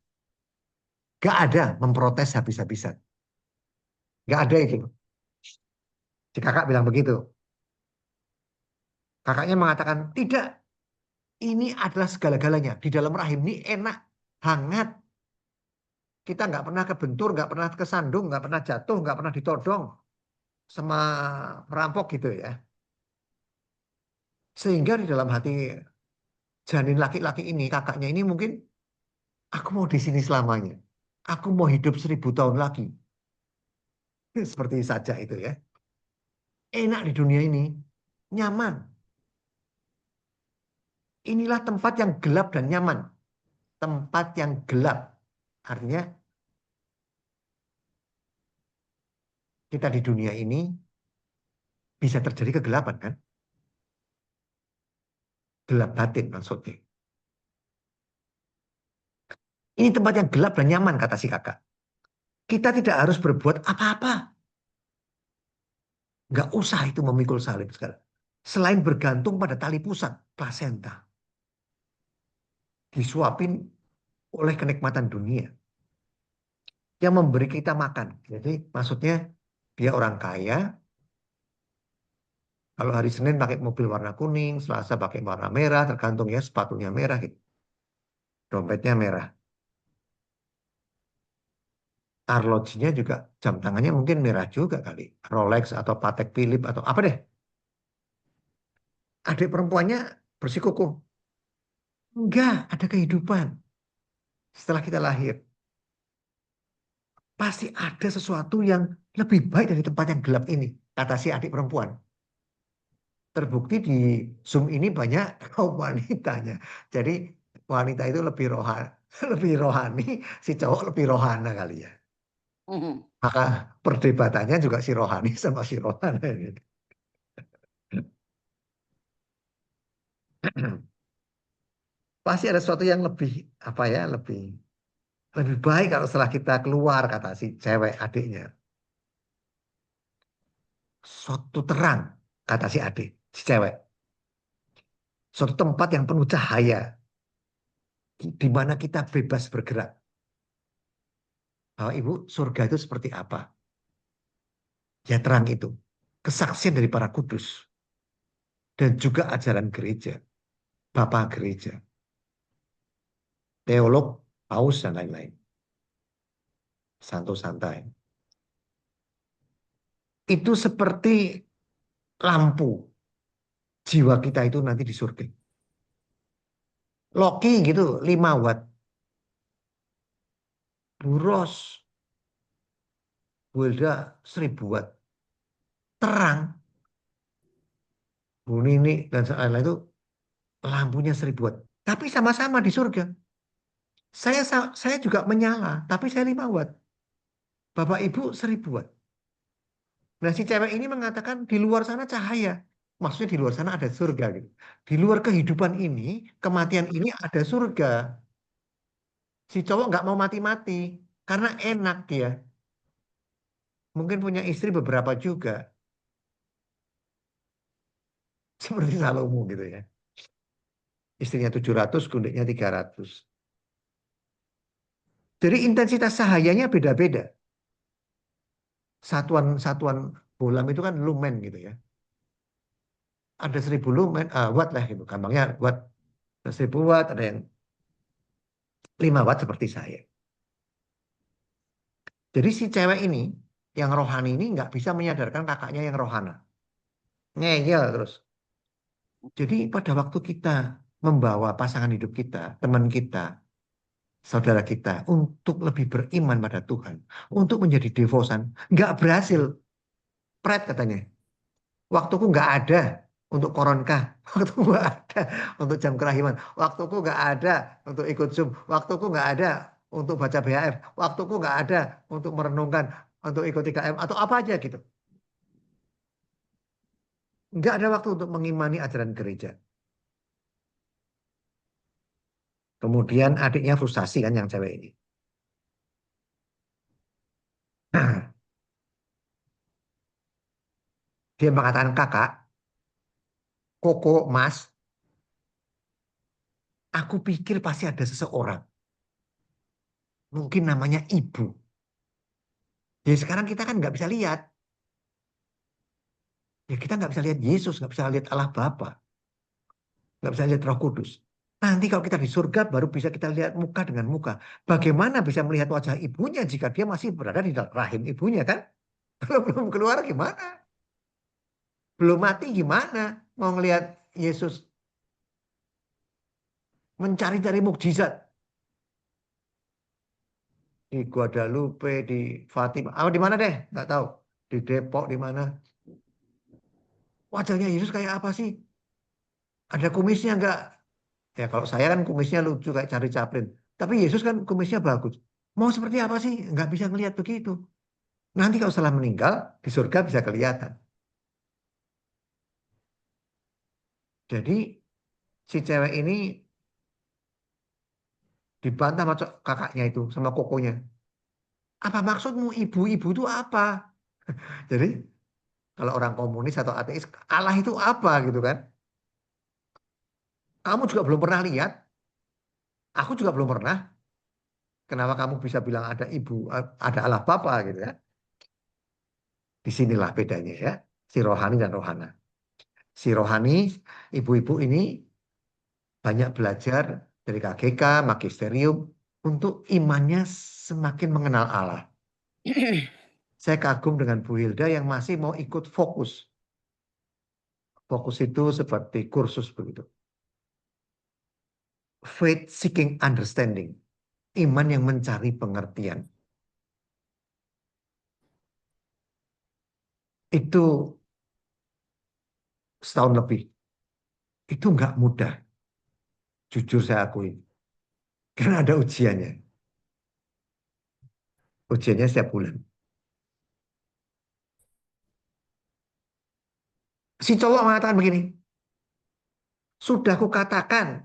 Nggak ada memprotes habis-habisan. Nggak ada itu. Si kakak bilang begitu. Kakaknya mengatakan, tidak. Ini adalah segala-galanya. Di dalam rahim ini enak, hangat. Kita nggak pernah kebentur, nggak pernah kesandung, nggak pernah jatuh, nggak pernah ditodong sama perampok gitu ya. Sehingga di dalam hati janin laki-laki ini, kakaknya ini mungkin, aku mau di sini selamanya. Aku mau hidup 1000 tahun lagi. Seperti saja itu ya. Enak di dunia ini, nyaman. Inilah tempat yang gelap dan nyaman. Tempat yang gelap. Artinya kita di dunia ini bisa terjadi kegelapan kan? Gelap batin maksudnya. Ini tempat yang gelap dan nyaman kata si kakak. Kita tidak harus berbuat apa-apa. Nggak usah itu memikul salib sekarang. Selain bergantung pada tali pusat, plasenta. Disuapin oleh kenikmatan dunia. Yang memberi kita makan. Jadi maksudnya dia orang kaya. Kalau hari Senin pakai mobil warna kuning, Selasa pakai warna merah, tergantung ya sepatunya merah gitu. Dompetnya merah. Arlojinya juga jam tangannya mungkin merah juga kali. Rolex atau Patek Philippe atau apa deh. Adik perempuannya bersikukuh. Enggak, ada kehidupan. Setelah kita lahir. Pasti ada sesuatu yang lebih baik dari tempat yang gelap ini. Kata si adik perempuan. Terbukti di Zoom ini banyak kaum wanitanya. Jadi wanita itu lebih rohani, lebih rohani, si cowok lebih rohana kali ya. Maka perdebatannya juga si rohani sama si rohana. Gitu. Pasti ada sesuatu yang lebih apa ya, lebih baik kalau setelah kita keluar, kata si cewek adiknya. Suatu terang, kata si adik, si cewek. Suatu tempat yang penuh cahaya, di mana kita bebas bergerak. Bapak Ibu, surga itu seperti apa? Ya terang itu, kesaksian dari para kudus, dan juga ajaran gereja, Bapak gereja, teolog, paus, dan lain-lain. Santo santai. Itu seperti lampu jiwa kita itu nanti di surga. Loki gitu, 5 watt. Buros, Wilda 1000 watt. Terang, Bu Nini dan lain-lain itu lampunya 1000 watt. Tapi sama-sama di surga. Saya juga menyala, tapi saya 5 watt. Bapak Ibu 1000 watt. Nah si cewek ini mengatakan di luar sana cahaya. Maksudnya di luar sana ada surga gitu. Di luar kehidupan ini, kematian ini ada surga. Si cowok nggak mau mati-mati karena enak dia. Mungkin punya istri beberapa juga. Seperti Salomo gitu ya. Istrinya 700, gundiknya 300. Jadi intensitas cahayanya beda-beda. Satuan bolam itu kan lumen gitu ya. Ada 1000 lumen, watt lah gitu. Gampangnya watt. 1000 watt, ada yang 5 watt seperti saya. Jadi si cewek ini, yang rohani ini nggak bisa menyadarkan kakaknya yang rohana. Ngeyel terus. Jadi pada waktu kita membawa pasangan hidup kita, teman kita, saudara kita, untuk lebih beriman pada Tuhan, untuk menjadi devosan, nggak berhasil. Pret katanya. Waktuku nggak ada untuk koronkah. Waktuku nggak ada untuk jam kerahiman. Waktuku nggak ada untuk ikut Zoom. Waktuku nggak ada untuk baca BHF. Waktuku nggak ada untuk merenungkan, untuk ikut 3M atau apa aja gitu. Nggak ada waktu untuk mengimani ajaran gereja. Kemudian adiknya frustasi kan yang cewek ini. Dia mengatakan, kakak, Koko, Mas, aku pikir pasti ada seseorang. Mungkin namanya ibu. Jadi sekarang kita kan nggak bisa lihat. Ya kita nggak bisa lihat Yesus, nggak bisa lihat Allah Bapa. Nggak bisa lihat Roh Kudus. Nanti kalau kita di surga baru bisa kita lihat muka dengan muka. Bagaimana bisa melihat wajah ibunya jika dia masih berada di rahim ibunya kan? Kalau belum keluar gimana? Belum mati gimana? Mau ngelihat Yesus mencari-cari mukjizat. Di Guadalupe, di Fatima. Di mana deh? Nggak tahu. Di Depok, di mana? Wajahnya Yesus kayak apa sih? Ada kumisnya nggak? Ya kalau saya kan kumisnya lucu kayak Charlie Chaplin. Tapi Yesus kan kumisnya bagus. Mau seperti apa sih? Nggak bisa ngelihat begitu. Nanti kalau setelah meninggal, di surga bisa kelihatan. Jadi si cewek ini dibantah sama kakaknya itu, sama kokonya. Apa maksudmu ibu-ibu itu apa? Jadi kalau orang komunis atau ateis, Allah itu apa gitu kan? Kamu juga belum pernah lihat, aku juga belum pernah. Kenapa kamu bisa bilang ada ibu, ada Allah Bapa gitu ya? Disinilah bedanya ya, si rohani dan rohana. Si rohani, ibu-ibu ini banyak belajar dari KGK, magisterium, untuk imannya semakin mengenal Allah. Saya kagum dengan Bu Hilda yang masih mau ikut fokus. Fokus itu seperti kursus begitu. Faith seeking understanding. Iman yang mencari pengertian. Itu setahun lebih. Itu nggak mudah. Jujur saya akui. Karena ada ujiannya. Ujiannya setiap bulan. Si cowok mengatakan begini, sudah kukatakan,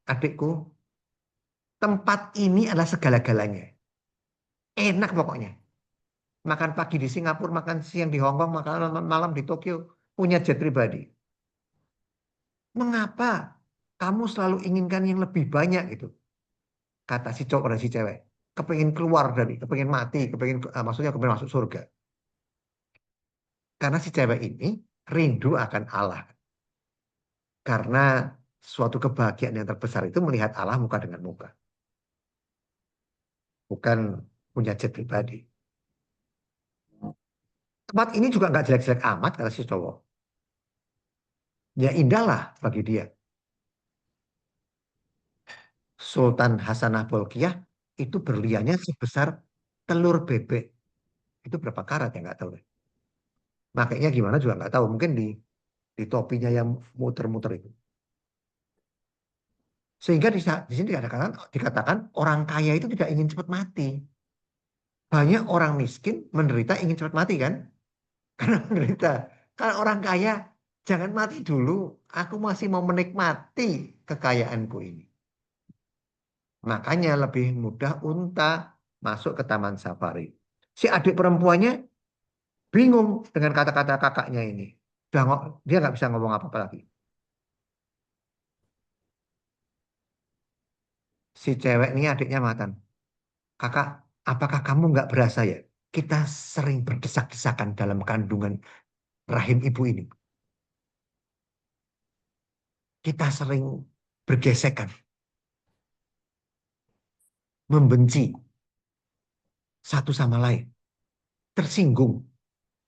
adikku, tempat ini adalah segala-galanya. Enak pokoknya. Makan pagi di Singapura, makan siang di Hong Kong, makan malam di Tokyo, punya jet pribadi. Mengapa kamu selalu inginkan yang lebih banyak gitu? Kata si cowok dan si cewek. Kepengen keluar dari, kepengen mati, maksudnya kepengen masuk surga. Karena si cewek ini rindu akan Allah. Karena suatu kebahagiaan yang terbesar itu melihat Allah muka dengan muka. Bukan punya jet pribadi. Tempat ini juga nggak jelek-jelek amat kata si cowok. Ya indahlah bagi dia. Sultan Hasanah Bolkiah itu berliannya sebesar telur bebek. Itu berapa karat ya nggak tahu. Makanya gimana juga nggak tahu. Mungkin di topinya yang muter-muter itu. Sehingga di sini dikatakan orang kaya itu tidak ingin cepat mati. Banyak orang miskin menderita ingin cepat mati kan? Karena menderita. Kalau orang kaya jangan mati dulu. Aku masih mau menikmati kekayaanku ini. Makanya lebih mudah unta masuk ke taman safari. Si adik perempuannya bingung dengan kata-kata kakaknya ini. Dia nggak bisa ngomong apa-apa lagi. Si cewek ini adiknya matan. Kakak, apakah kamu nggak berasa ya? Kita sering berdesak-desakan dalam kandungan rahim ibu ini. Kita sering bergesekan. Membenci satu sama lain. Tersinggung.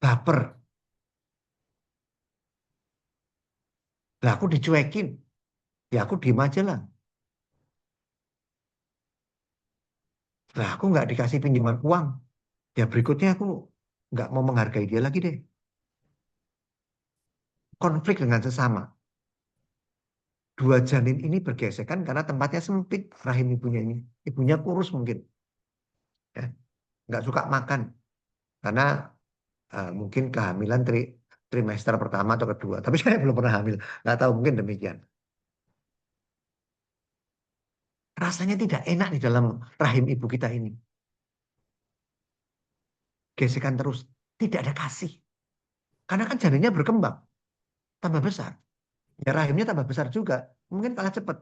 Baper. Lah aku dicuekin. Ya aku diem aja lah. Lah aku nggak dikasih pinjaman uang. Ya berikutnya aku nggak mau menghargai dia lagi deh. Konflik dengan sesama. Dua janin ini bergesekan karena tempatnya sempit rahim ibunya ini. Ibunya kurus mungkin. Ya. Nggak suka makan. Karena mungkin kehamilan trimester pertama atau kedua. Tapi saya belum pernah hamil. Nggak tahu, mungkin demikian. Rasanya tidak enak di dalam rahim ibu kita ini. Gesekan terus. Tidak ada kasih. Karena kan janinnya berkembang. Tambah besar. Ya rahimnya tambah besar juga. Mungkin kalah cepat.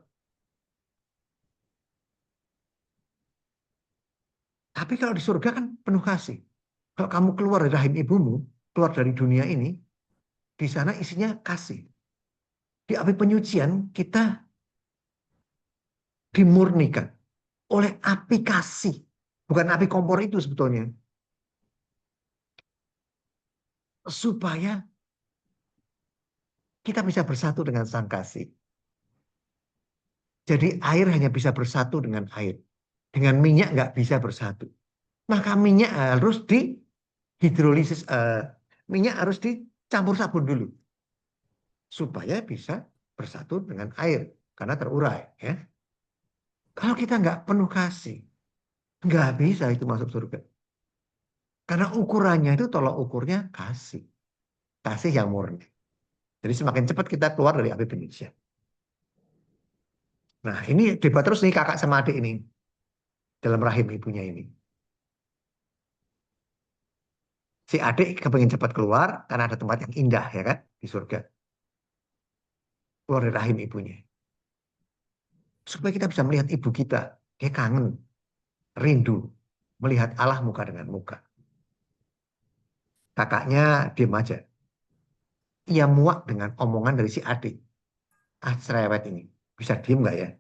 Tapi kalau di surga kan penuh kasih. Kalau kamu keluar dari rahim ibumu, keluar dari dunia ini, di sana isinya kasih. Di api penyucian kita dimurnikan oleh api kasih. Bukan api kompor itu sebetulnya. Supaya kita bisa bersatu dengan sang kasih. Jadi air hanya bisa bersatu dengan air. Dengan minyak nggak bisa bersatu. Maka minyak harus dihidrolisis. Minyak harus dicampur sabun dulu. Supaya bisa bersatu dengan air. Karena terurai. Ya. Kalau kita nggak penuh kasih. Nggak bisa itu masuk surga. Karena ukurannya itu tolak ukurnya kasih. Kasih yang murni. Jadi semakin cepat kita keluar dari api penyucian. Nah ini debat terus nih kakak sama adik ini. Dalam rahim ibunya ini. Si adik kepengen cepat keluar karena ada tempat yang indah ya kan. Di surga. Keluar dari rahim ibunya. Supaya kita bisa melihat ibu kita. Dia kangen. Rindu. Melihat Allah muka dengan muka. Kakaknya diam aja. Ia muak dengan omongan dari si adik. Cerewet ini. Bisa diem nggak ya?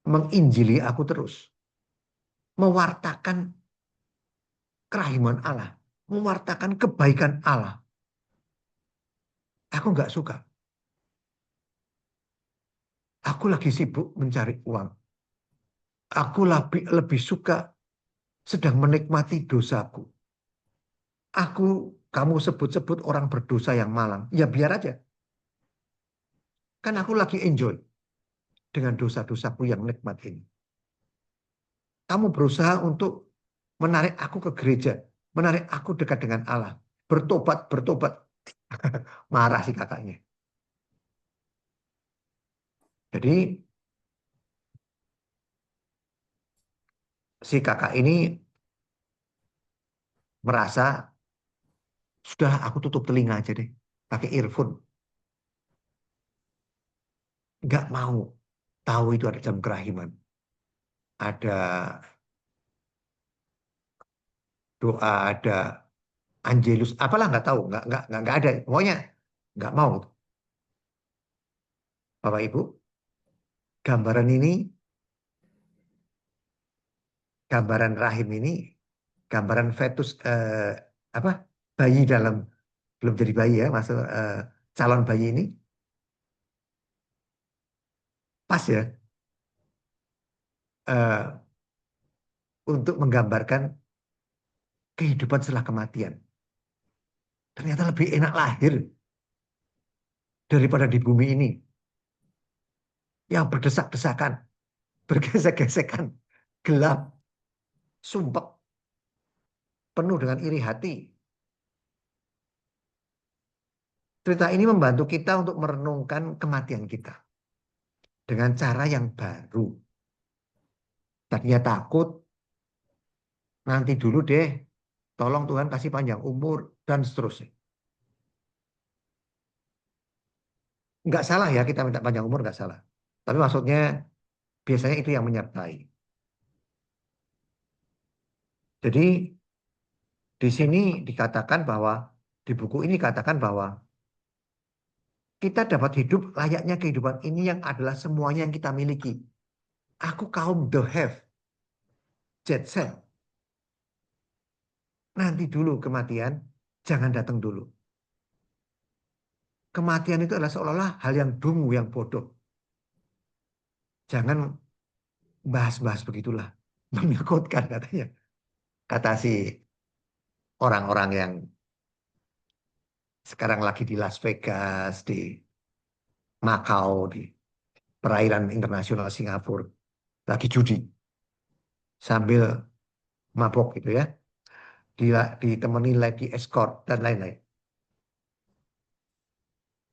Menginjili aku terus. Mewartakan kerahiman Allah. Mewartakan kebaikan Allah. Aku nggak suka. Aku lagi sibuk mencari uang. Aku lebih suka sedang menikmati dosaku. Kamu sebut-sebut orang berdosa yang malang. Ya biar aja. Kan aku lagi enjoy. dengan dosa-dosaku yang nikmat ini. Kamu berusaha untuk menarik aku ke gereja, menarik aku dekat dengan Allah. Bertobat. Marah si kakaknya. Jadi si kakak ini merasa, sudah aku tutup telinga aja deh, pakai earphone. Nggak mau tahu itu ada jam kerahiman. Ada doa, ada Angelus, apalah nggak tahu, nggak ada, pokoknya nggak mau. Bapak Ibu, gambaran rahim ini, gambaran fetus bayi dalam, belum jadi bayi ya, masuk calon bayi ini, pas ya, untuk menggambarkan kehidupan setelah kematian. Ternyata lebih enak lahir daripada di bumi ini, yang berdesak-desakan, bergesek-gesekan, gelap, sumpek, penuh dengan iri hati. Cerita ini membantu kita untuk merenungkan kematian kita dengan cara yang baru. Tadinya takut, nanti dulu deh, tolong Tuhan kasih panjang umur, dan seterusnya. Nggak salah ya kita minta panjang umur, nggak salah. Tapi maksudnya biasanya itu yang menyertai. Jadi di sini dikatakan bahwa, di buku ini dikatakan bahwa kita dapat hidup layaknya kehidupan ini yang adalah semuanya yang kita miliki. Aku kaum the have, jet set. Nanti dulu kematian, jangan datang dulu. Kematian itu adalah seolah-olah hal yang dungu, yang bodoh. Jangan bahas-bahas begitulah. Menakutkan katanya. Kata si orang-orang yang sekarang lagi di Las Vegas, di Macau, di perairan internasional Singapura. Lagi judi. Sambil mabok gitu ya. Ditemani lagi escort dan lain-lain.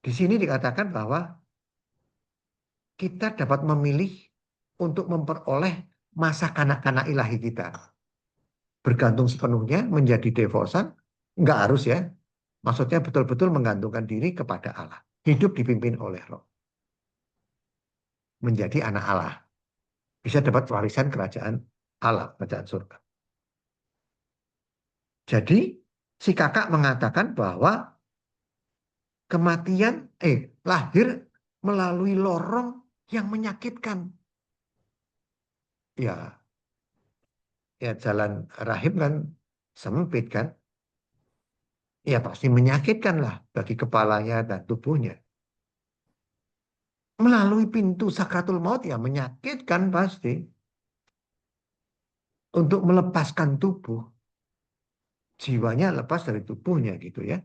Di sini dikatakan bahwa kita dapat memilih untuk memperoleh masa kanak-kanak ilahi kita. Bergantung sepenuhnya menjadi devosan, enggak harus ya. Maksudnya betul-betul menggantungkan diri kepada Allah. Hidup dipimpin oleh Roh. Menjadi anak Allah. Bisa dapat warisan kerajaan Allah, kerajaan surga. Jadi si kakak mengatakan bahwa kematian, lahir melalui lorong yang menyakitkan. Ya jalan rahim kan sempit kan. Ya pasti menyakitkan lah bagi kepalanya dan tubuhnya. Melalui pintu sakratul maut ya menyakitkan pasti. Untuk melepaskan tubuh. Jiwanya lepas dari tubuhnya gitu ya.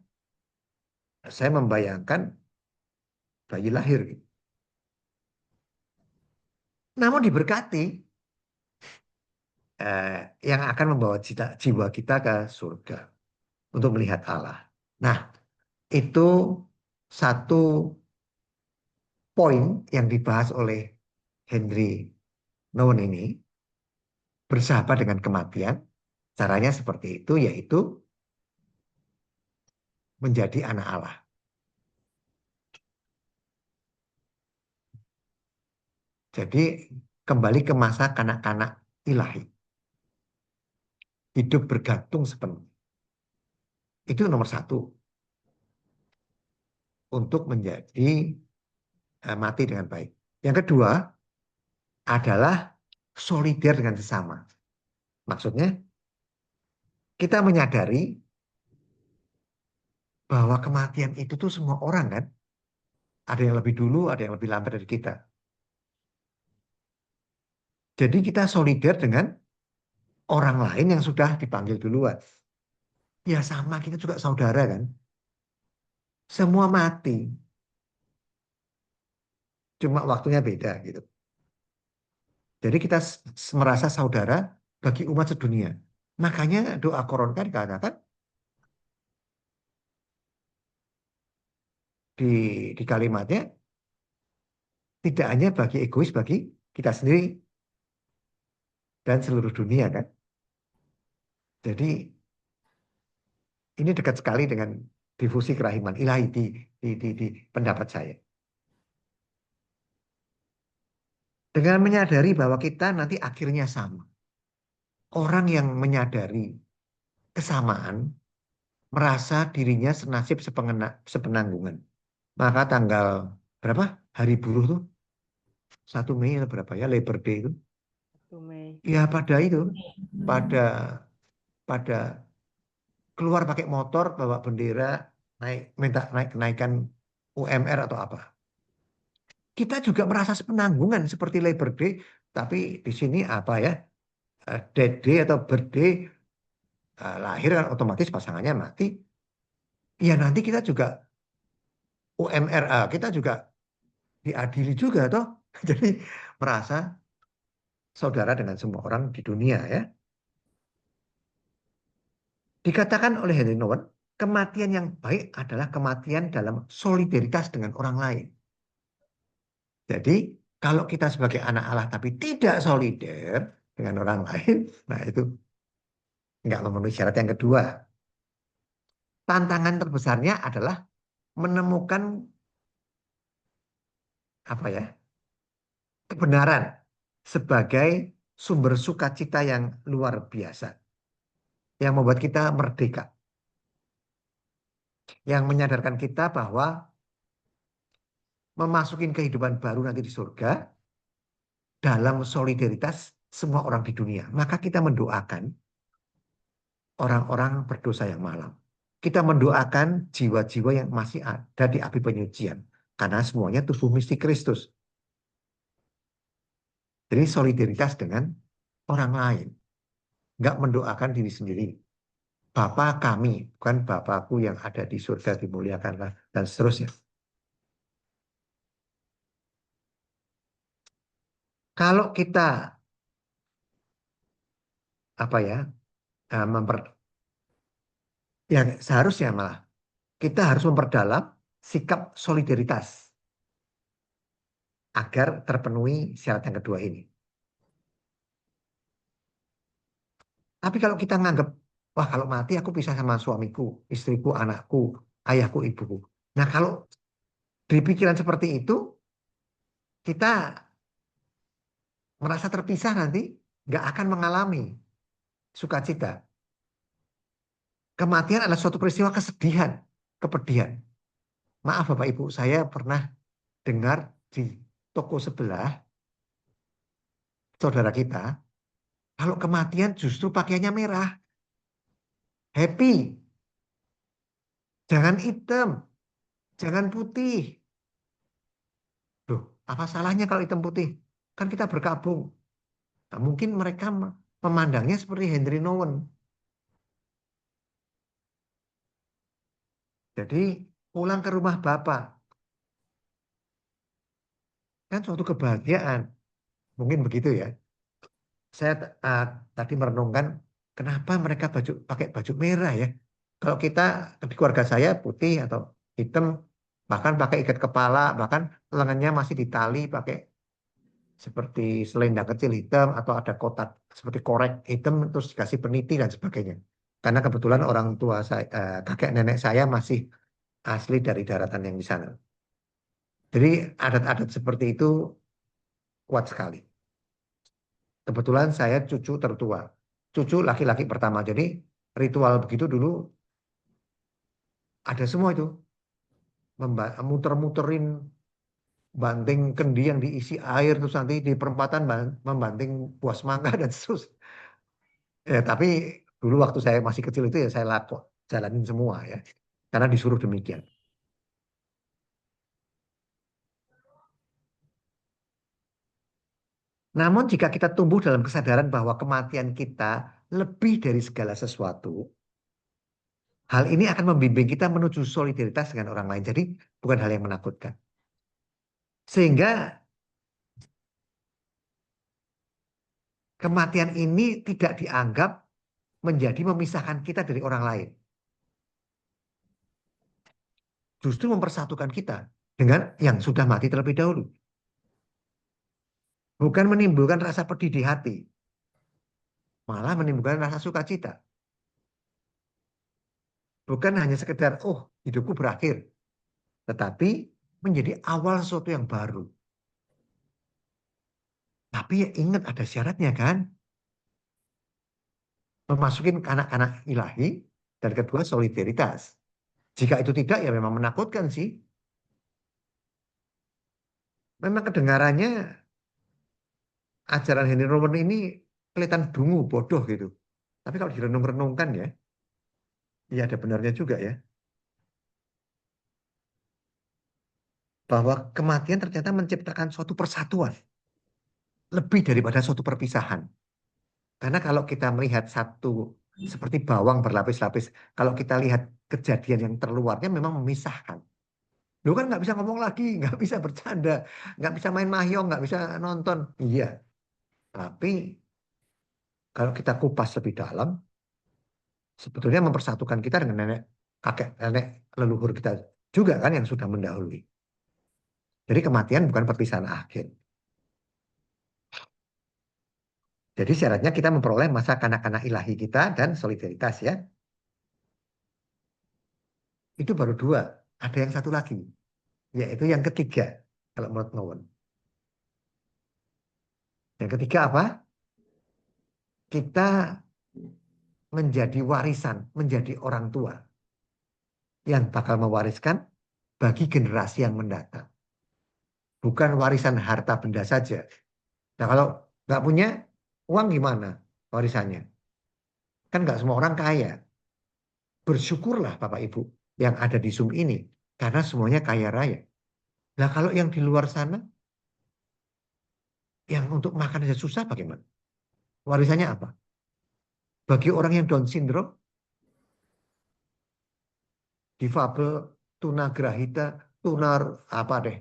Saya membayangkan bayi lahir. Gitu. Namun diberkati yang akan membawa jiwa kita ke surga untuk melihat Allah. Nah, itu satu poin yang dibahas oleh Henry Nouwen ini, bersahabat dengan kematian. Caranya seperti itu, yaitu menjadi anak Allah. Jadi kembali ke masa kanak-kanak ilahi. Hidup bergantung sepenuhnya. Itu nomor satu. Untuk menjadi mati dengan baik. Yang kedua adalah solider dengan sesama. Maksudnya kita menyadari bahwa kematian itu tuh semua orang kan. Ada yang lebih dulu, ada yang lebih lambat dari kita. Jadi kita solider dengan orang lain yang sudah dipanggil duluan. Ya sama, kita juga saudara kan. Semua mati. Cuma waktunya beda gitu. Jadi kita merasa saudara bagi umat sedunia. Makanya doa Korintus dikatakan di kalimatnya tidak hanya bagi egois, bagi kita sendiri dan seluruh dunia kan. Jadi ini dekat sekali dengan difusi kerahiman ilahi di pendapat saya. Dengan menyadari bahwa kita nanti akhirnya sama. Orang yang menyadari kesamaan merasa dirinya senasib sepenanggungan. Maka tanggal berapa? Hari buruh tuh 1 Mei atau berapa ya, Labor Day itu. 1 Mei. Ya pada itu, pada keluar pakai motor, bawa bendera, minta naik kenaikan UMR atau apa. Kita juga merasa sepenanggungan seperti Labor Day, tapi di sini apa ya, dead day atau birthday, lahir kan otomatis pasangannya mati. Ya nanti kita juga UMR, kita juga diadili juga toh. Jadi merasa saudara dengan semua orang di dunia ya. Dikatakan oleh Henry Nouwen, kematian yang baik adalah kematian dalam solidaritas dengan orang lain. Jadi kalau kita sebagai anak Allah tapi tidak solider dengan orang lain, nah itu nggak memenuhi syarat yang kedua. Tantangan terbesarnya adalah menemukan apa ya, kebenaran sebagai sumber sukacita yang luar biasa, yang membuat kita merdeka, yang menyadarkan kita bahwa memasukin kehidupan baru nanti di surga dalam solidaritas semua orang di dunia. Maka kita mendoakan orang-orang berdosa yang malam. Kita mendoakan jiwa-jiwa yang masih ada di api penyucian. Karena semuanya tubuh mistik Kristus. Jadi solidaritas dengan orang lain. Nggak mendoakan diri sendiri. Bapa kami, bukan Bapakku yang ada di surga dimuliakanlah, dan seterusnya. Kalau kita apa ya, ya seharusnya malah kita harus memperdalam sikap solidaritas agar terpenuhi syarat yang kedua ini. Tapi kalau kita nganggap, wah kalau mati aku pisah sama suamiku, istriku, anakku, ayahku, ibuku. Nah kalau di pikiran seperti itu, kita merasa terpisah nanti, nggak akan mengalami sukacita. Kematian adalah suatu peristiwa kesedihan, kepedihan. Maaf Bapak Ibu, saya pernah dengar di toko sebelah, saudara kita, kalau kematian justru pakaiannya merah. Happy. Jangan hitam. Jangan putih. Loh, apa salahnya kalau hitam putih? Kan kita berkabung. Nah, mungkin mereka memandangnya seperti Henry Nouwen. Jadi pulang ke rumah Bapak. Kan suatu kebahagiaan. Mungkin begitu ya. Saya tadi merenungkan kenapa mereka pakai baju merah ya. Kalau kita di keluarga saya putih atau hitam, bahkan pakai ikat kepala, bahkan lengannya masih ditali pakai seperti selendang kecil hitam atau ada kotak seperti korek hitam terus dikasih peniti dan sebagainya. Karena kebetulan orang tua saya, kakek nenek saya masih asli dari daratan yang di sana. Jadi adat-adat seperti itu kuat sekali. Kebetulan saya cucu tertua, cucu laki-laki pertama. Jadi ritual begitu dulu ada semua itu. Muter-muterin banting kendi yang diisi air, terus nanti di perempatan membanting buah semangka dan seterusnya. Ya, tapi dulu waktu saya masih kecil itu ya saya jalanin semua ya. Karena disuruh demikian. Namun jika kita tumbuh dalam kesadaran bahwa kematian kita lebih dari segala sesuatu, hal ini akan membimbing kita menuju solidaritas dengan orang lain. Jadi bukan hal yang menakutkan. Sehingga Kematian ini tidak dianggap menjadi memisahkan kita dari orang lain. Justru mempersatukan kita dengan yang sudah mati terlebih dahulu. Bukan menimbulkan rasa pedih di hati, malah menimbulkan rasa sukacita. Bukan hanya sekedar, oh hidupku berakhir, tetapi menjadi awal sesuatu yang baru. Tapi ya ingat ada syaratnya kan? Memasukin anak-anak ilahi, dan kedua solidaritas. Jika itu tidak ya memang menakutkan sih. Memang kedengarannya ajaran Henry Nouwen ini kelihatan dungu, bodoh gitu. Tapi kalau direnung-renungkan ya ada benarnya juga ya. Bahwa kematian ternyata menciptakan suatu persatuan. Lebih daripada suatu perpisahan. Karena kalau kita melihat satu seperti bawang berlapis-lapis, kalau kita lihat kejadian yang terluarnya memang memisahkan. Lu kan nggak bisa ngomong lagi, nggak bisa bercanda, nggak bisa main mahjong, nggak bisa nonton. Iya, tapi kalau kita kupas lebih dalam, sebetulnya mempersatukan kita dengan nenek, kakek, nenek, leluhur kita juga kan yang sudah mendahului. Jadi kematian bukan perpisahan akhir. Jadi syaratnya kita memperoleh masa kanak-kanak ilahi kita dan solidaritas ya. Itu baru dua. Ada yang satu lagi. Yaitu yang ketiga. Kalau menurut Nouwen. Yang ketiga apa? Kita menjadi warisan, menjadi orang tua. Yang bakal mewariskan bagi generasi yang mendatang. Bukan warisan harta benda saja. Nah kalau nggak punya uang gimana warisannya? Kan nggak semua orang kaya. Bersyukurlah Bapak Ibu yang ada di Zoom ini. Karena semuanya kaya raya. Nah kalau yang di luar sana, yang untuk makan saja susah bagaimana? Warisannya apa? Bagi orang yang Down syndrome, difabel, tunagrahita, tunar, apa deh.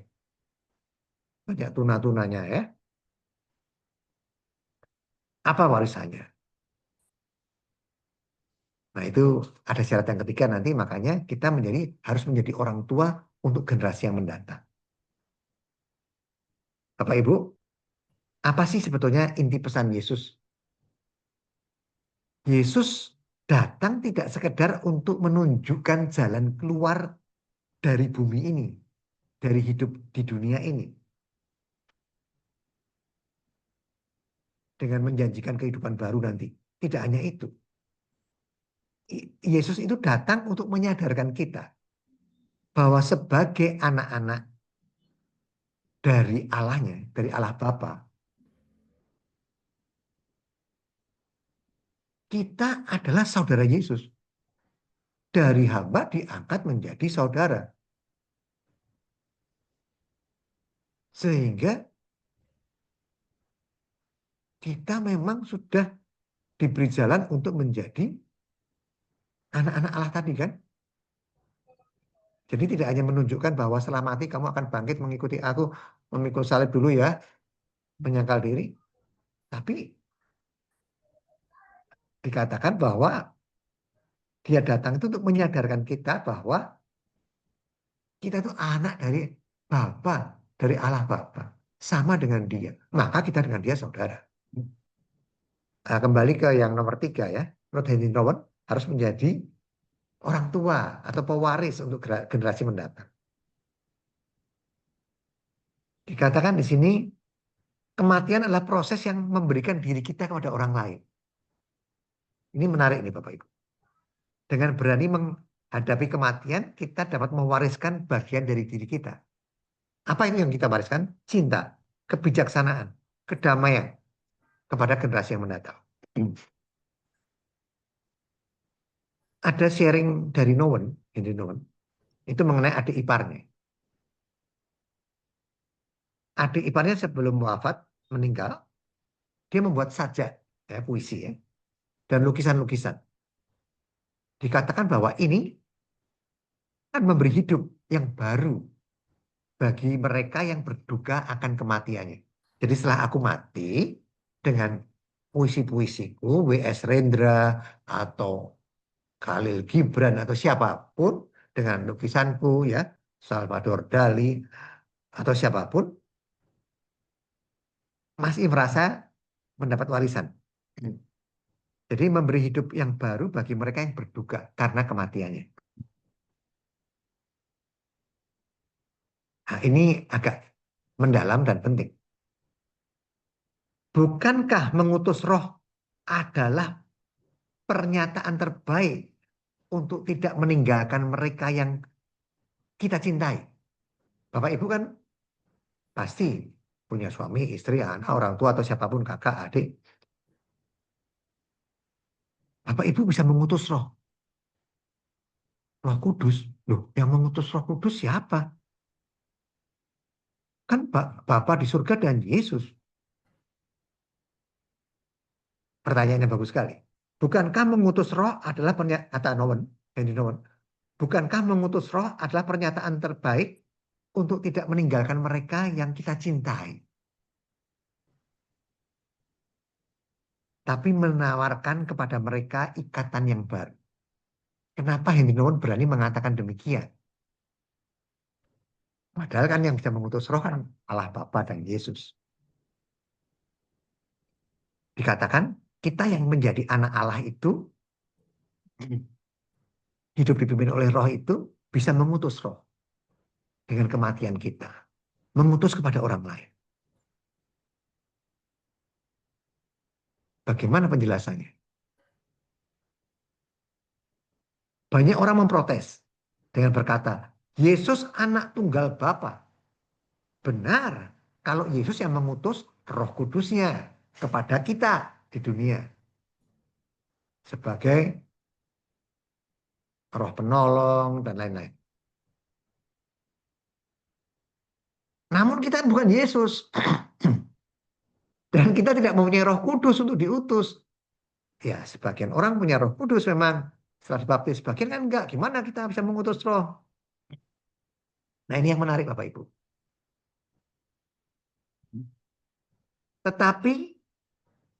Banyak tuna-tunanya ya. Apa warisannya? Nah itu ada syarat yang ketiga nanti, makanya kita harus menjadi orang tua untuk generasi yang mendatang. Bapak Ibu, apa sih sebetulnya inti pesan Yesus? Yesus datang tidak sekedar untuk menunjukkan jalan keluar dari bumi ini, dari hidup di dunia ini. Dengan menjanjikan kehidupan baru nanti. Tidak hanya itu. Yesus itu datang untuk menyadarkan kita bahwa sebagai anak-anak dari Allahnya, dari Allah Bapa, kita adalah saudara Yesus. Dari hamba diangkat menjadi saudara. Sehingga kita memang sudah diberi jalan untuk menjadi anak-anak Allah tadi kan. Jadi tidak hanya menunjukkan bahwa setelah mati kamu akan bangkit mengikuti aku, memikul salib dulu ya, menyangkal diri. Tapi dikatakan bahwa dia datang itu untuk menyadarkan kita bahwa kita itu anak dari Bapa, dari Allah Bapa. Sama dengan dia. Maka kita dengan dia saudara. Nah, kembali ke yang nomor 3 ya. Menurut Henry Nouwen harus menjadi orang tua atau pewaris untuk generasi mendatang. Dikatakan di sini kematian adalah proses yang memberikan diri kita kepada orang lain. Ini menarik nih Bapak Ibu. Dengan berani menghadapi kematian, kita dapat mewariskan bagian dari diri kita. Apa itu yang kita wariskan? Cinta, kebijaksanaan, kedamaian kepada generasi yang mendatang. Ada sharing dari Nouwen, Henry Nouwen, itu mengenai adik iparnya. Adik iparnya sebelum wafat, meninggal, dia membuat sajak, ya, puisi ya, dan lukisan-lukisan. Dikatakan bahwa ini akan memberi hidup yang baru bagi mereka yang berduka akan kematiannya. Jadi setelah aku mati, dengan puisi-puisiku, W.S. Rendra atau Khalil Gibran atau siapapun dengan lukisanku ya, Salvador Dali atau siapapun masih merasa mendapat warisan. Jadi memberi hidup yang baru bagi mereka yang berduka karena kematiannya. Nah, ini agak mendalam dan penting. Bukankah mengutus roh adalah pernyataan terbaik untuk tidak meninggalkan mereka yang kita cintai? Bapak Ibu kan pasti punya suami, istri, anak, orang tua, atau siapapun, kakak, adik. Bapak Ibu bisa mengutus roh. Roh Kudus. Loh, yang mengutus Roh Kudus siapa? Kan Bapa di surga dan Yesus. Pertanyaannya bagus sekali. Bukankah mengutus roh adalah pernyataan bukankah mengutus roh adalah pernyataan terbaik untuk tidak meninggalkan mereka yang kita cintai, tapi menawarkan kepada mereka ikatan yang baru? Kenapa Henry Nouwen berani mengatakan demikian? Padahal kan yang bisa mengutus roh kan Allah Bapa dan Yesus. Dikatakan kita yang menjadi anak Allah itu hidup dipimpin oleh roh itu bisa mengutus roh dengan kematian kita. Mengutus kepada orang lain. Bagaimana penjelasannya? Banyak orang memprotes dengan berkata, Yesus anak tunggal Bapa. Benar, kalau Yesus yang mengutus Roh Kudusnya kepada kita di dunia. Sebagai roh penolong dan lain-lain. Namun kita bukan Yesus. Dan kita tidak mempunyai Roh Kudus untuk diutus. Ya, sebagian orang punya Roh Kudus memang. Setelah dibaptis, sebagian kan enggak. Gimana kita bisa mengutus roh? Nah, ini yang menarik Bapak Ibu. Tetapi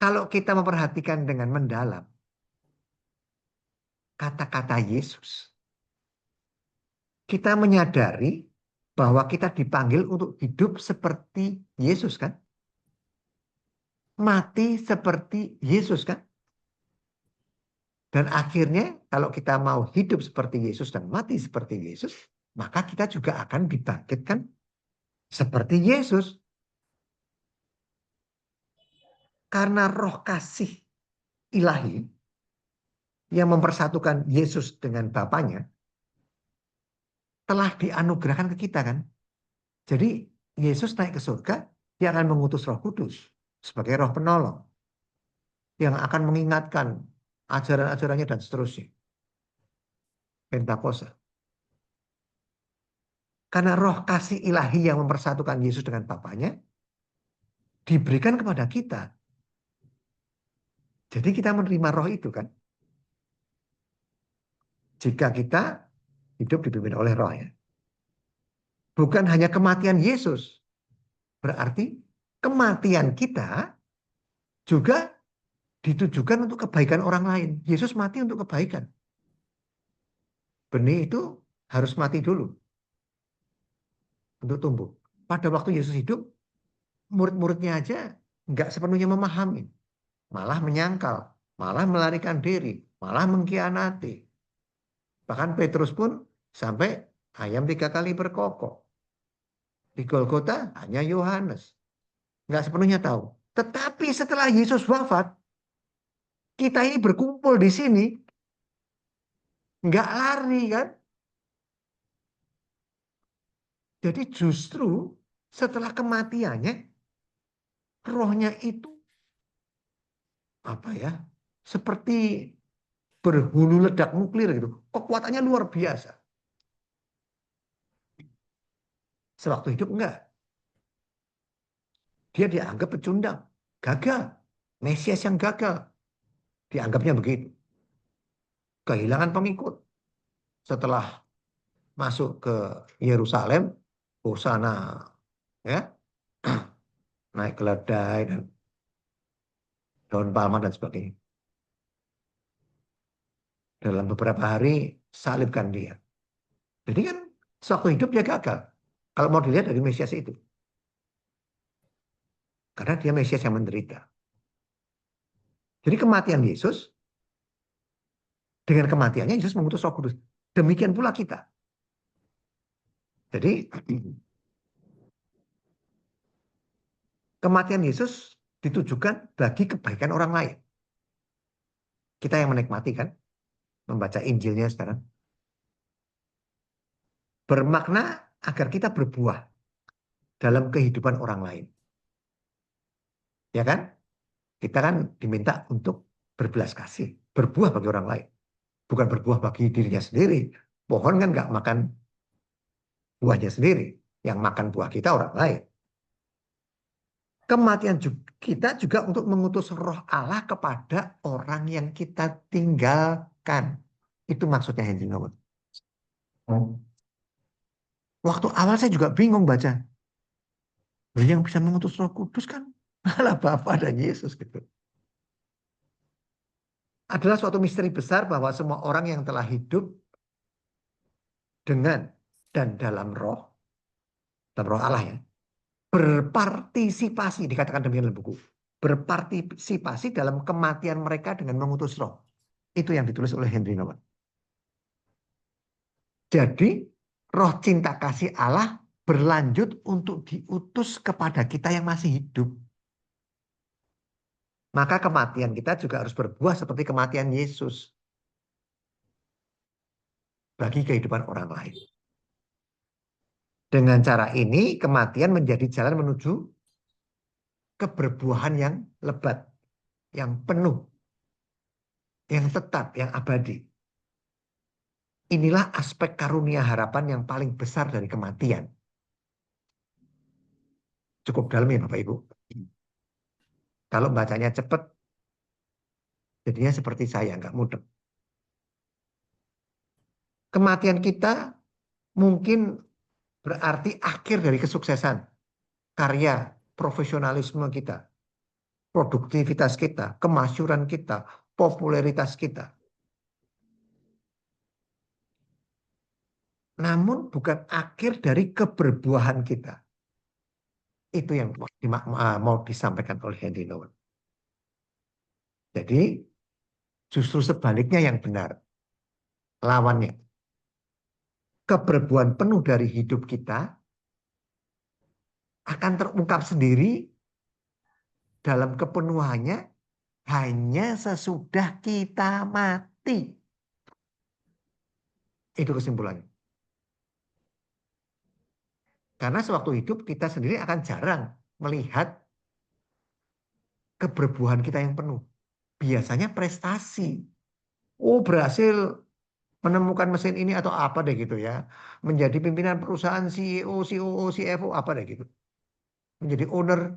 kalau kita memperhatikan dengan mendalam kata-kata Yesus, kita menyadari bahwa kita dipanggil untuk hidup seperti Yesus kan? Mati seperti Yesus kan? Dan akhirnya kalau kita mau hidup seperti Yesus dan mati seperti Yesus, maka kita juga akan dibangkitkan seperti Yesus. Karena roh kasih ilahi yang mempersatukan Yesus dengan Bapaknya telah dianugerahkan ke kita kan. Jadi Yesus naik ke surga, dia akan mengutus Roh Kudus sebagai roh penolong yang akan mengingatkan ajaran-ajarannya dan seterusnya. Pentakosta. Karena roh kasih ilahi yang mempersatukan Yesus dengan Bapaknya diberikan kepada kita. Jadi kita menerima roh itu kan. Jika kita hidup dipimpin oleh roh ya. Bukan hanya kematian Yesus. Berarti kematian kita juga ditujukan untuk kebaikan orang lain. Yesus mati untuk kebaikan. Benih itu harus mati dulu. Untuk tumbuh. Pada waktu Yesus hidup, murid-muridnya aja nggak sepenuhnya memahami. Malah menyangkal, malah melarikan diri, malah mengkhianati. Bahkan Petrus pun sampai ayam 3 kali berkokok. Di Golgota hanya Yohanes. Nggak sepenuhnya tahu. Tetapi setelah Yesus wafat, kita ini berkumpul di sini, nggak lari kan? Jadi justru setelah kematiannya, rohnya itu apa ya? Seperti berhulu ledak nuklir gitu. Kekuatannya luar biasa. Sewaktu hidup enggak. Dia dianggap pecundang, gagal. Mesias yang gagal. Dianggapnya begitu. Kehilangan pengikut. Setelah masuk ke Yerusalem, Hosana ya, naik keledai dan daun palma dan sebagainya. Dalam beberapa hari salibkan dia. Jadi kan sewaktu hidup dia gagal. Kalau mau dilihat dari Mesias itu. Karena dia Mesias yang menderita. Jadi kematian Yesus, dengan kematiannya Yesus mengutus Roh Kudus. Demikian pula kita. Jadi kematian Yesus ditujukan bagi kebaikan orang lain. Kita yang menikmati kan, membaca Injilnya sekarang. Bermakna agar kita berbuah dalam kehidupan orang lain. Ya kan? Kita kan diminta untuk berbelas kasih, berbuah bagi orang lain. Bukan berbuah bagi dirinya sendiri. Pohon kan nggak makan buahnya sendiri. Yang makan buah kita orang lain. Kematian kita juga untuk mengutus roh Allah kepada orang yang kita tinggalkan. Itu maksudnya Henry Nouwen. Waktu awal saya juga bingung baca. Yang bisa mengutus Roh Kudus kan malah Bapa dan Yesus gitu. Adalah suatu misteri besar bahwa semua orang yang telah hidup dengan dan dalam roh Allah ya, berpartisipasi, dikatakan demikian dalam buku, berpartisipasi dalam kematian mereka dengan mengutus roh. Itu yang ditulis oleh Henry Nouwen. Jadi roh cinta kasih Allah berlanjut untuk diutus kepada kita yang masih hidup. Maka kematian kita juga harus berbuah seperti kematian Yesus bagi kehidupan orang lain. Dengan cara ini kematian menjadi jalan menuju keberbuahan yang lebat, yang penuh, yang tetap, yang abadi. Inilah aspek karunia harapan yang paling besar dari kematian. Cukup dalam ya Bapak Ibu. Kalau bacanya cepat, jadinya seperti saya, nggak mudeng. Kematian kita mungkin berarti akhir dari kesuksesan, karya, profesionalisme kita, produktivitas kita, kemasyuran kita, popularitas kita. Namun bukan akhir dari keberbuahan kita. Itu yang mau disampaikan oleh Henry Nouwen. Jadi justru sebaliknya yang benar. Lawannya. Keberbuahan penuh dari hidup kita akan terungkap sendiri dalam kepenuhannya hanya sesudah kita mati. Itu kesimpulannya. Karena sewaktu hidup kita sendiri akan jarang melihat keberbuahan kita yang penuh. Biasanya prestasi. Oh, berhasil menemukan mesin ini atau apa deh gitu ya. Menjadi pimpinan perusahaan CEO, COO, CFO apa deh gitu. Menjadi owner.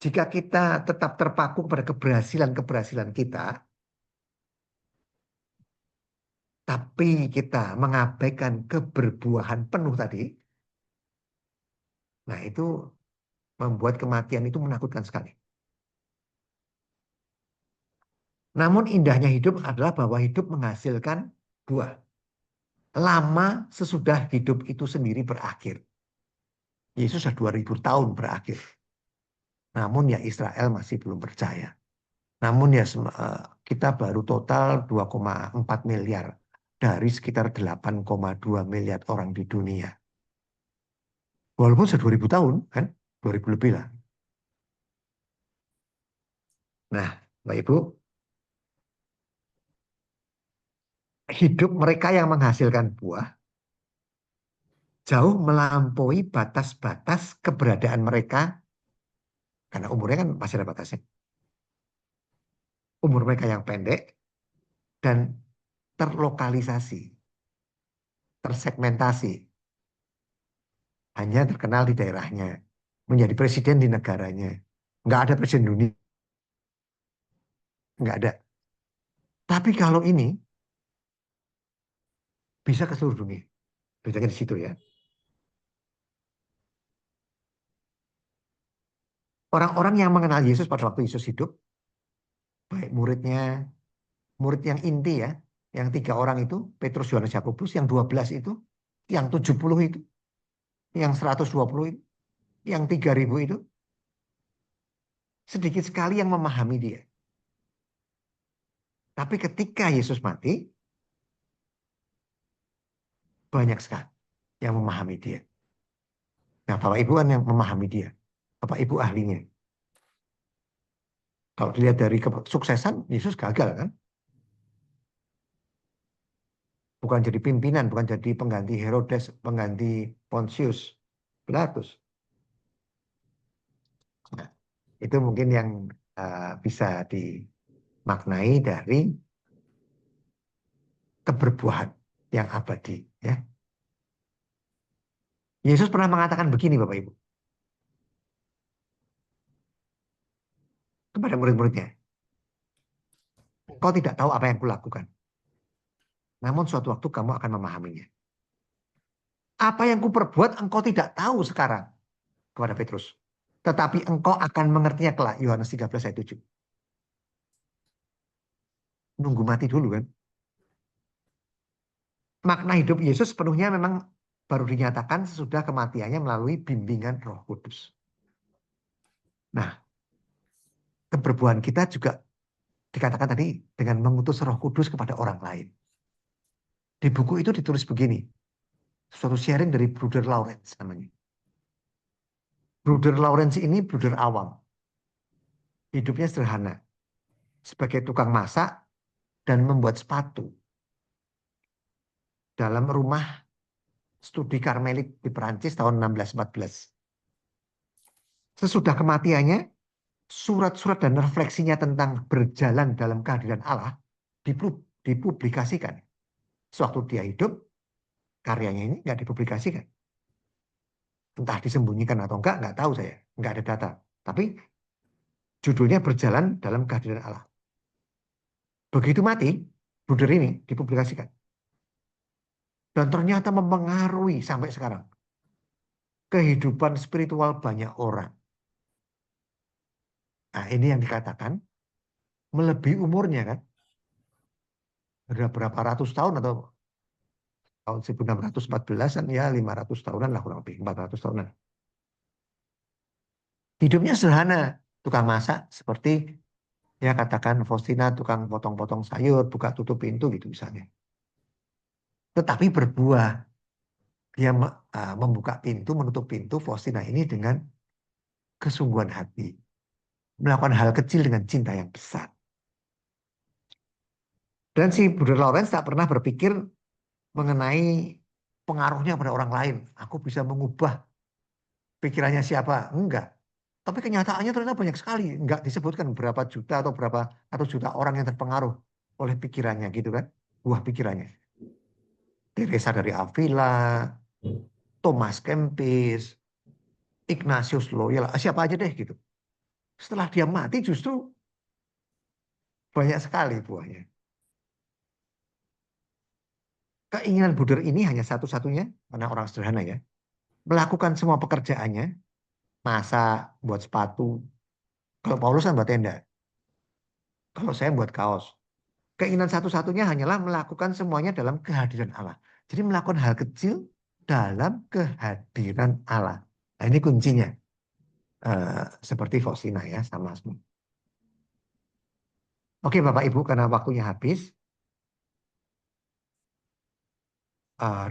Jika kita tetap terpaku pada keberhasilan-keberhasilan kita, tapi kita mengabaikan keberbuahan penuh tadi, nah itu membuat kematian itu menakutkan sekali. Namun indahnya hidup adalah bahwa hidup menghasilkan buah. Lama sesudah hidup itu sendiri berakhir. Yesus sudah 2000 tahun berakhir. Namun ya Israel masih belum percaya. Namun ya kita baru total 2,4 miliar. Dari sekitar 8,2 miliar orang di dunia. Walaupun sudah 2000 tahun, kan? 2000 lebih lah. Nah, Bapak Ibu, hidup mereka yang menghasilkan buah jauh melampaui batas-batas keberadaan mereka, karena umurnya kan masih ada batasnya. Umur mereka yang pendek dan terlokalisasi, tersegmentasi. Hanya terkenal di daerahnya, menjadi presiden di negaranya. Nggak ada presiden dunia. Nggak ada. Tapi kalau ini bisa ke seluruh dunia. Bedanya di situ ya. Orang-orang yang mengenal Yesus pada waktu Yesus hidup, baik muridnya, murid yang inti ya, yang 3 orang itu, Petrus, Yohanes, Yakobus, yang 12 itu, yang 70 itu, yang 120 itu, yang 3.000 itu, sedikit sekali yang memahami dia. Tapi ketika Yesus mati, banyak sekali yang memahami dia. Nah, Bapak Ibu kan yang memahami dia. Bapak Ibu ahlinya. Kalau dilihat dari kesuksesan, Yesus gagal kan? Bukan jadi pimpinan, bukan jadi pengganti Herodes, pengganti Pontius Pilatus. Nah, itu mungkin yang bisa dimaknai dari keberbuahan yang abadi. Ya. Yesus pernah mengatakan begini Bapak Ibu. Kepada murid-muridnya. Kau tidak tahu apa yang kulakukan. Namun suatu waktu kamu akan memahaminya. Apa yang kuperbuat engkau tidak tahu sekarang. Kepada Petrus. Tetapi engkau akan mengertinya kelak. Yohanes 13 ayat 7. Nunggu mati dulu kan. Makna hidup Yesus sepenuhnya memang baru dinyatakan sesudah kematiannya melalui bimbingan Roh Kudus. Nah, keberbuahan kita juga dikatakan tadi dengan mengutus Roh Kudus kepada orang lain. Di buku itu ditulis begini. Suatu sharing dari Bruder Lawrence namanya. Bruder Lawrence ini bruder awam. Hidupnya sederhana. Sebagai tukang masak dan membuat sepatu. Dalam rumah studi Karmelit di Perancis tahun 1614. Sesudah kematiannya, surat-surat dan refleksinya tentang berjalan dalam kehadiran Allah dipublikasikan. Sewaktu dia hidup, karyanya ini nggak dipublikasikan. Entah disembunyikan atau nggak tahu saya. Nggak ada data. Tapi judulnya berjalan dalam kehadiran Allah. Begitu mati, bruder ini dipublikasikan. Dan ternyata mempengaruhi sampai sekarang. Kehidupan spiritual banyak orang. Nah ini yang dikatakan melebihi umurnya kan. Berapa ratus tahun atau tahun 1614-an ya 500 tahunan lah kurang lebih 400 tahunan. Hidupnya sederhana, tukang masak seperti ya katakan Faustina tukang potong-potong sayur, buka tutup pintu gitu misalnya. Tetapi berbuah. Dia membuka pintu, menutup pintu Faustina ini dengan kesungguhan hati. Melakukan hal kecil dengan cinta yang besar. Dan si Bruder Lawrence tak pernah berpikir mengenai pengaruhnya pada orang lain. Aku bisa mengubah pikirannya siapa? Enggak. Tapi kenyataannya ternyata banyak sekali. Enggak disebutkan berapa juta atau berapa atau juta orang yang terpengaruh oleh pikirannya gitu kan. Buah pikirannya. Teresa dari Avila, Thomas Kempis, Ignatius Loyola, siapa aja deh gitu. Setelah dia mati justru banyak sekali buahnya. Keinginan Bruder ini hanya satu-satunya, karena orang sederhana ya, melakukan semua pekerjaannya, masak, buat sepatu. Kalau Paulus kan buat tenda. Kalau saya buat kaos. Keinginan satu-satunya hanyalah melakukan semuanya dalam kehadiran Allah. Jadi melakukan hal kecil dalam kehadiran Allah. Nah ini kuncinya. Seperti Faustina ya, sama semua. Oke Bapak Ibu, karena waktunya habis.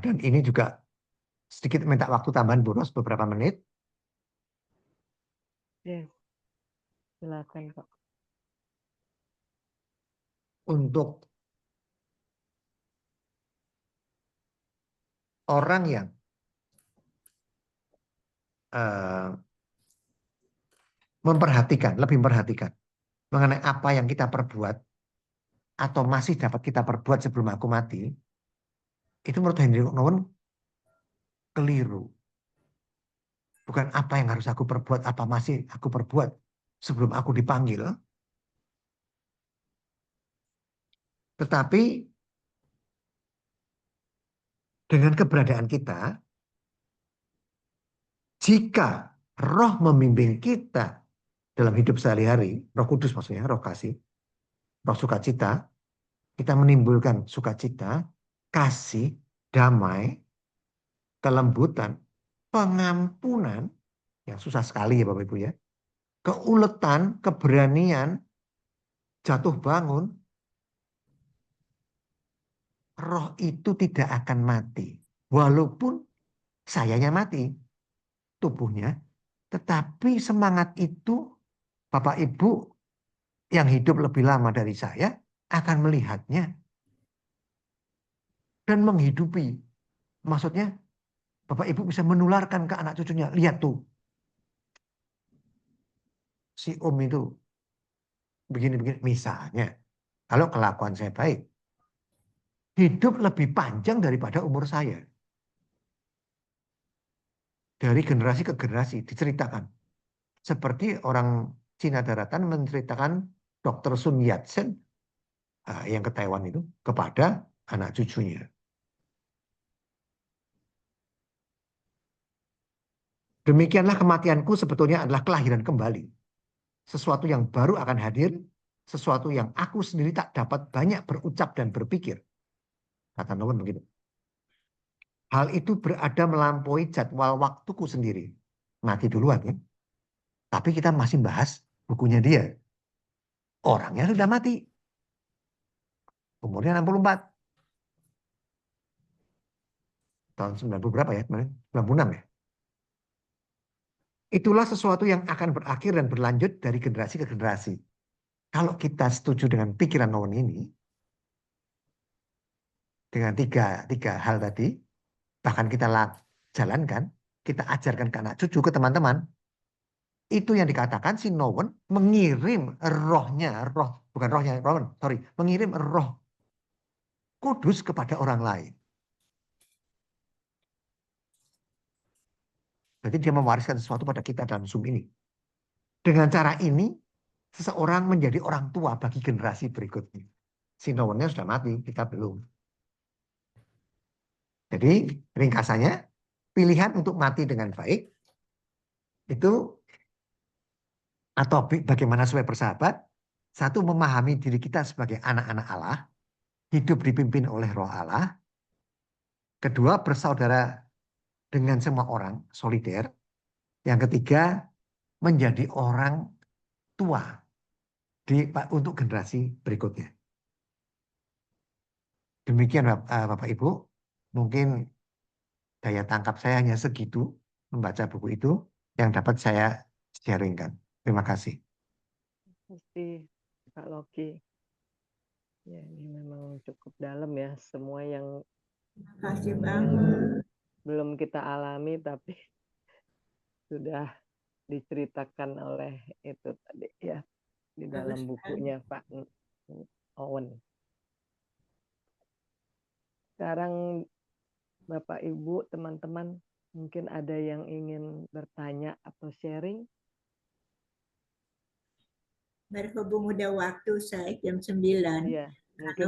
Dan ini juga sedikit minta waktu tambahan Bu Ros beberapa menit. Yes. Silakan Pak. Untuk orang yang lebih memperhatikan mengenai apa yang kita perbuat atau masih dapat kita perbuat sebelum aku mati, itu menurut Hendrik Nouwen keliru. Bukan apa yang harus aku perbuat, apa masih aku perbuat sebelum aku dipanggil. Tetapi dengan keberadaan kita, jika Roh membimbing kita dalam hidup sehari-hari, Roh Kudus maksudnya, Roh kasih, Roh sukacita, kita menimbulkan sukacita, kasih, damai, kelembutan, pengampunan, yang susah sekali ya Bapak Ibu ya, keuletan, keberanian, jatuh bangun. Roh itu tidak akan mati. Walaupun sayanya mati, tubuhnya, tetapi semangat itu Bapak Ibu yang hidup lebih lama dari saya akan melihatnya dan menghidupi. Maksudnya Bapak Ibu bisa menularkan ke anak cucunya. Lihat tuh, si Om itu begini-begini. Misalnya, kalau kelakuan saya baik, hidup lebih panjang daripada umur saya. Dari generasi ke generasi diceritakan. Seperti orang Cina daratan menceritakan Dr. Sun Yat-sen yang ke Taiwan itu kepada anak cucunya. Demikianlah kematianku sebetulnya adalah kelahiran kembali. Sesuatu yang baru akan hadir, sesuatu yang aku sendiri tak dapat banyak berucap dan berpikir. Kata Nowen begitu. Hal itu berada melampaui jadwal waktuku sendiri. Mati duluan ya. Tapi kita masih bahas bukunya dia. Orangnya sudah mati. Umurnya 64. Tahun 90 berapa ya kemarin? 96 ya. Itulah sesuatu yang akan berakhir dan berlanjut dari generasi ke generasi. Kalau kita setuju dengan pikiran Nowen ini, dengan tiga hal tadi, bahkan kita jalankan, kita ajarkan ke anak cucu, ke teman-teman, itu yang dikatakan si Nowen mengirim mengirim roh kudus kepada orang lain. Berarti dia mewariskan sesuatu pada kita dalam Zoom ini. Dengan cara ini, seseorang menjadi orang tua bagi generasi berikutnya. Si Nowennya sudah mati, kita belum. Jadi ringkasannya, pilihan untuk mati dengan baik, itu atau bagaimana supaya bersahabat, satu memahami diri kita sebagai anak-anak Allah, hidup dipimpin oleh roh Allah. Kedua, bersaudara dengan semua orang, solider. Yang ketiga, menjadi orang tua untuk generasi berikutnya. Demikian Bapak Ibu, mungkin daya tangkap saya hanya segitu membaca buku itu yang dapat saya sharingkan. Terima kasih. Terima kasih Pak Loki. Ya, ini memang cukup dalam ya, semua yang Kasih banget. belum kita alami tapi sudah diceritakan oleh itu tadi ya di dalam bukunya Pak Owen. Sekarang Bapak Ibu, teman-teman, mungkin ada yang ingin bertanya atau sharing? Berhubung udah waktu saya jam 9. Iya, mungkin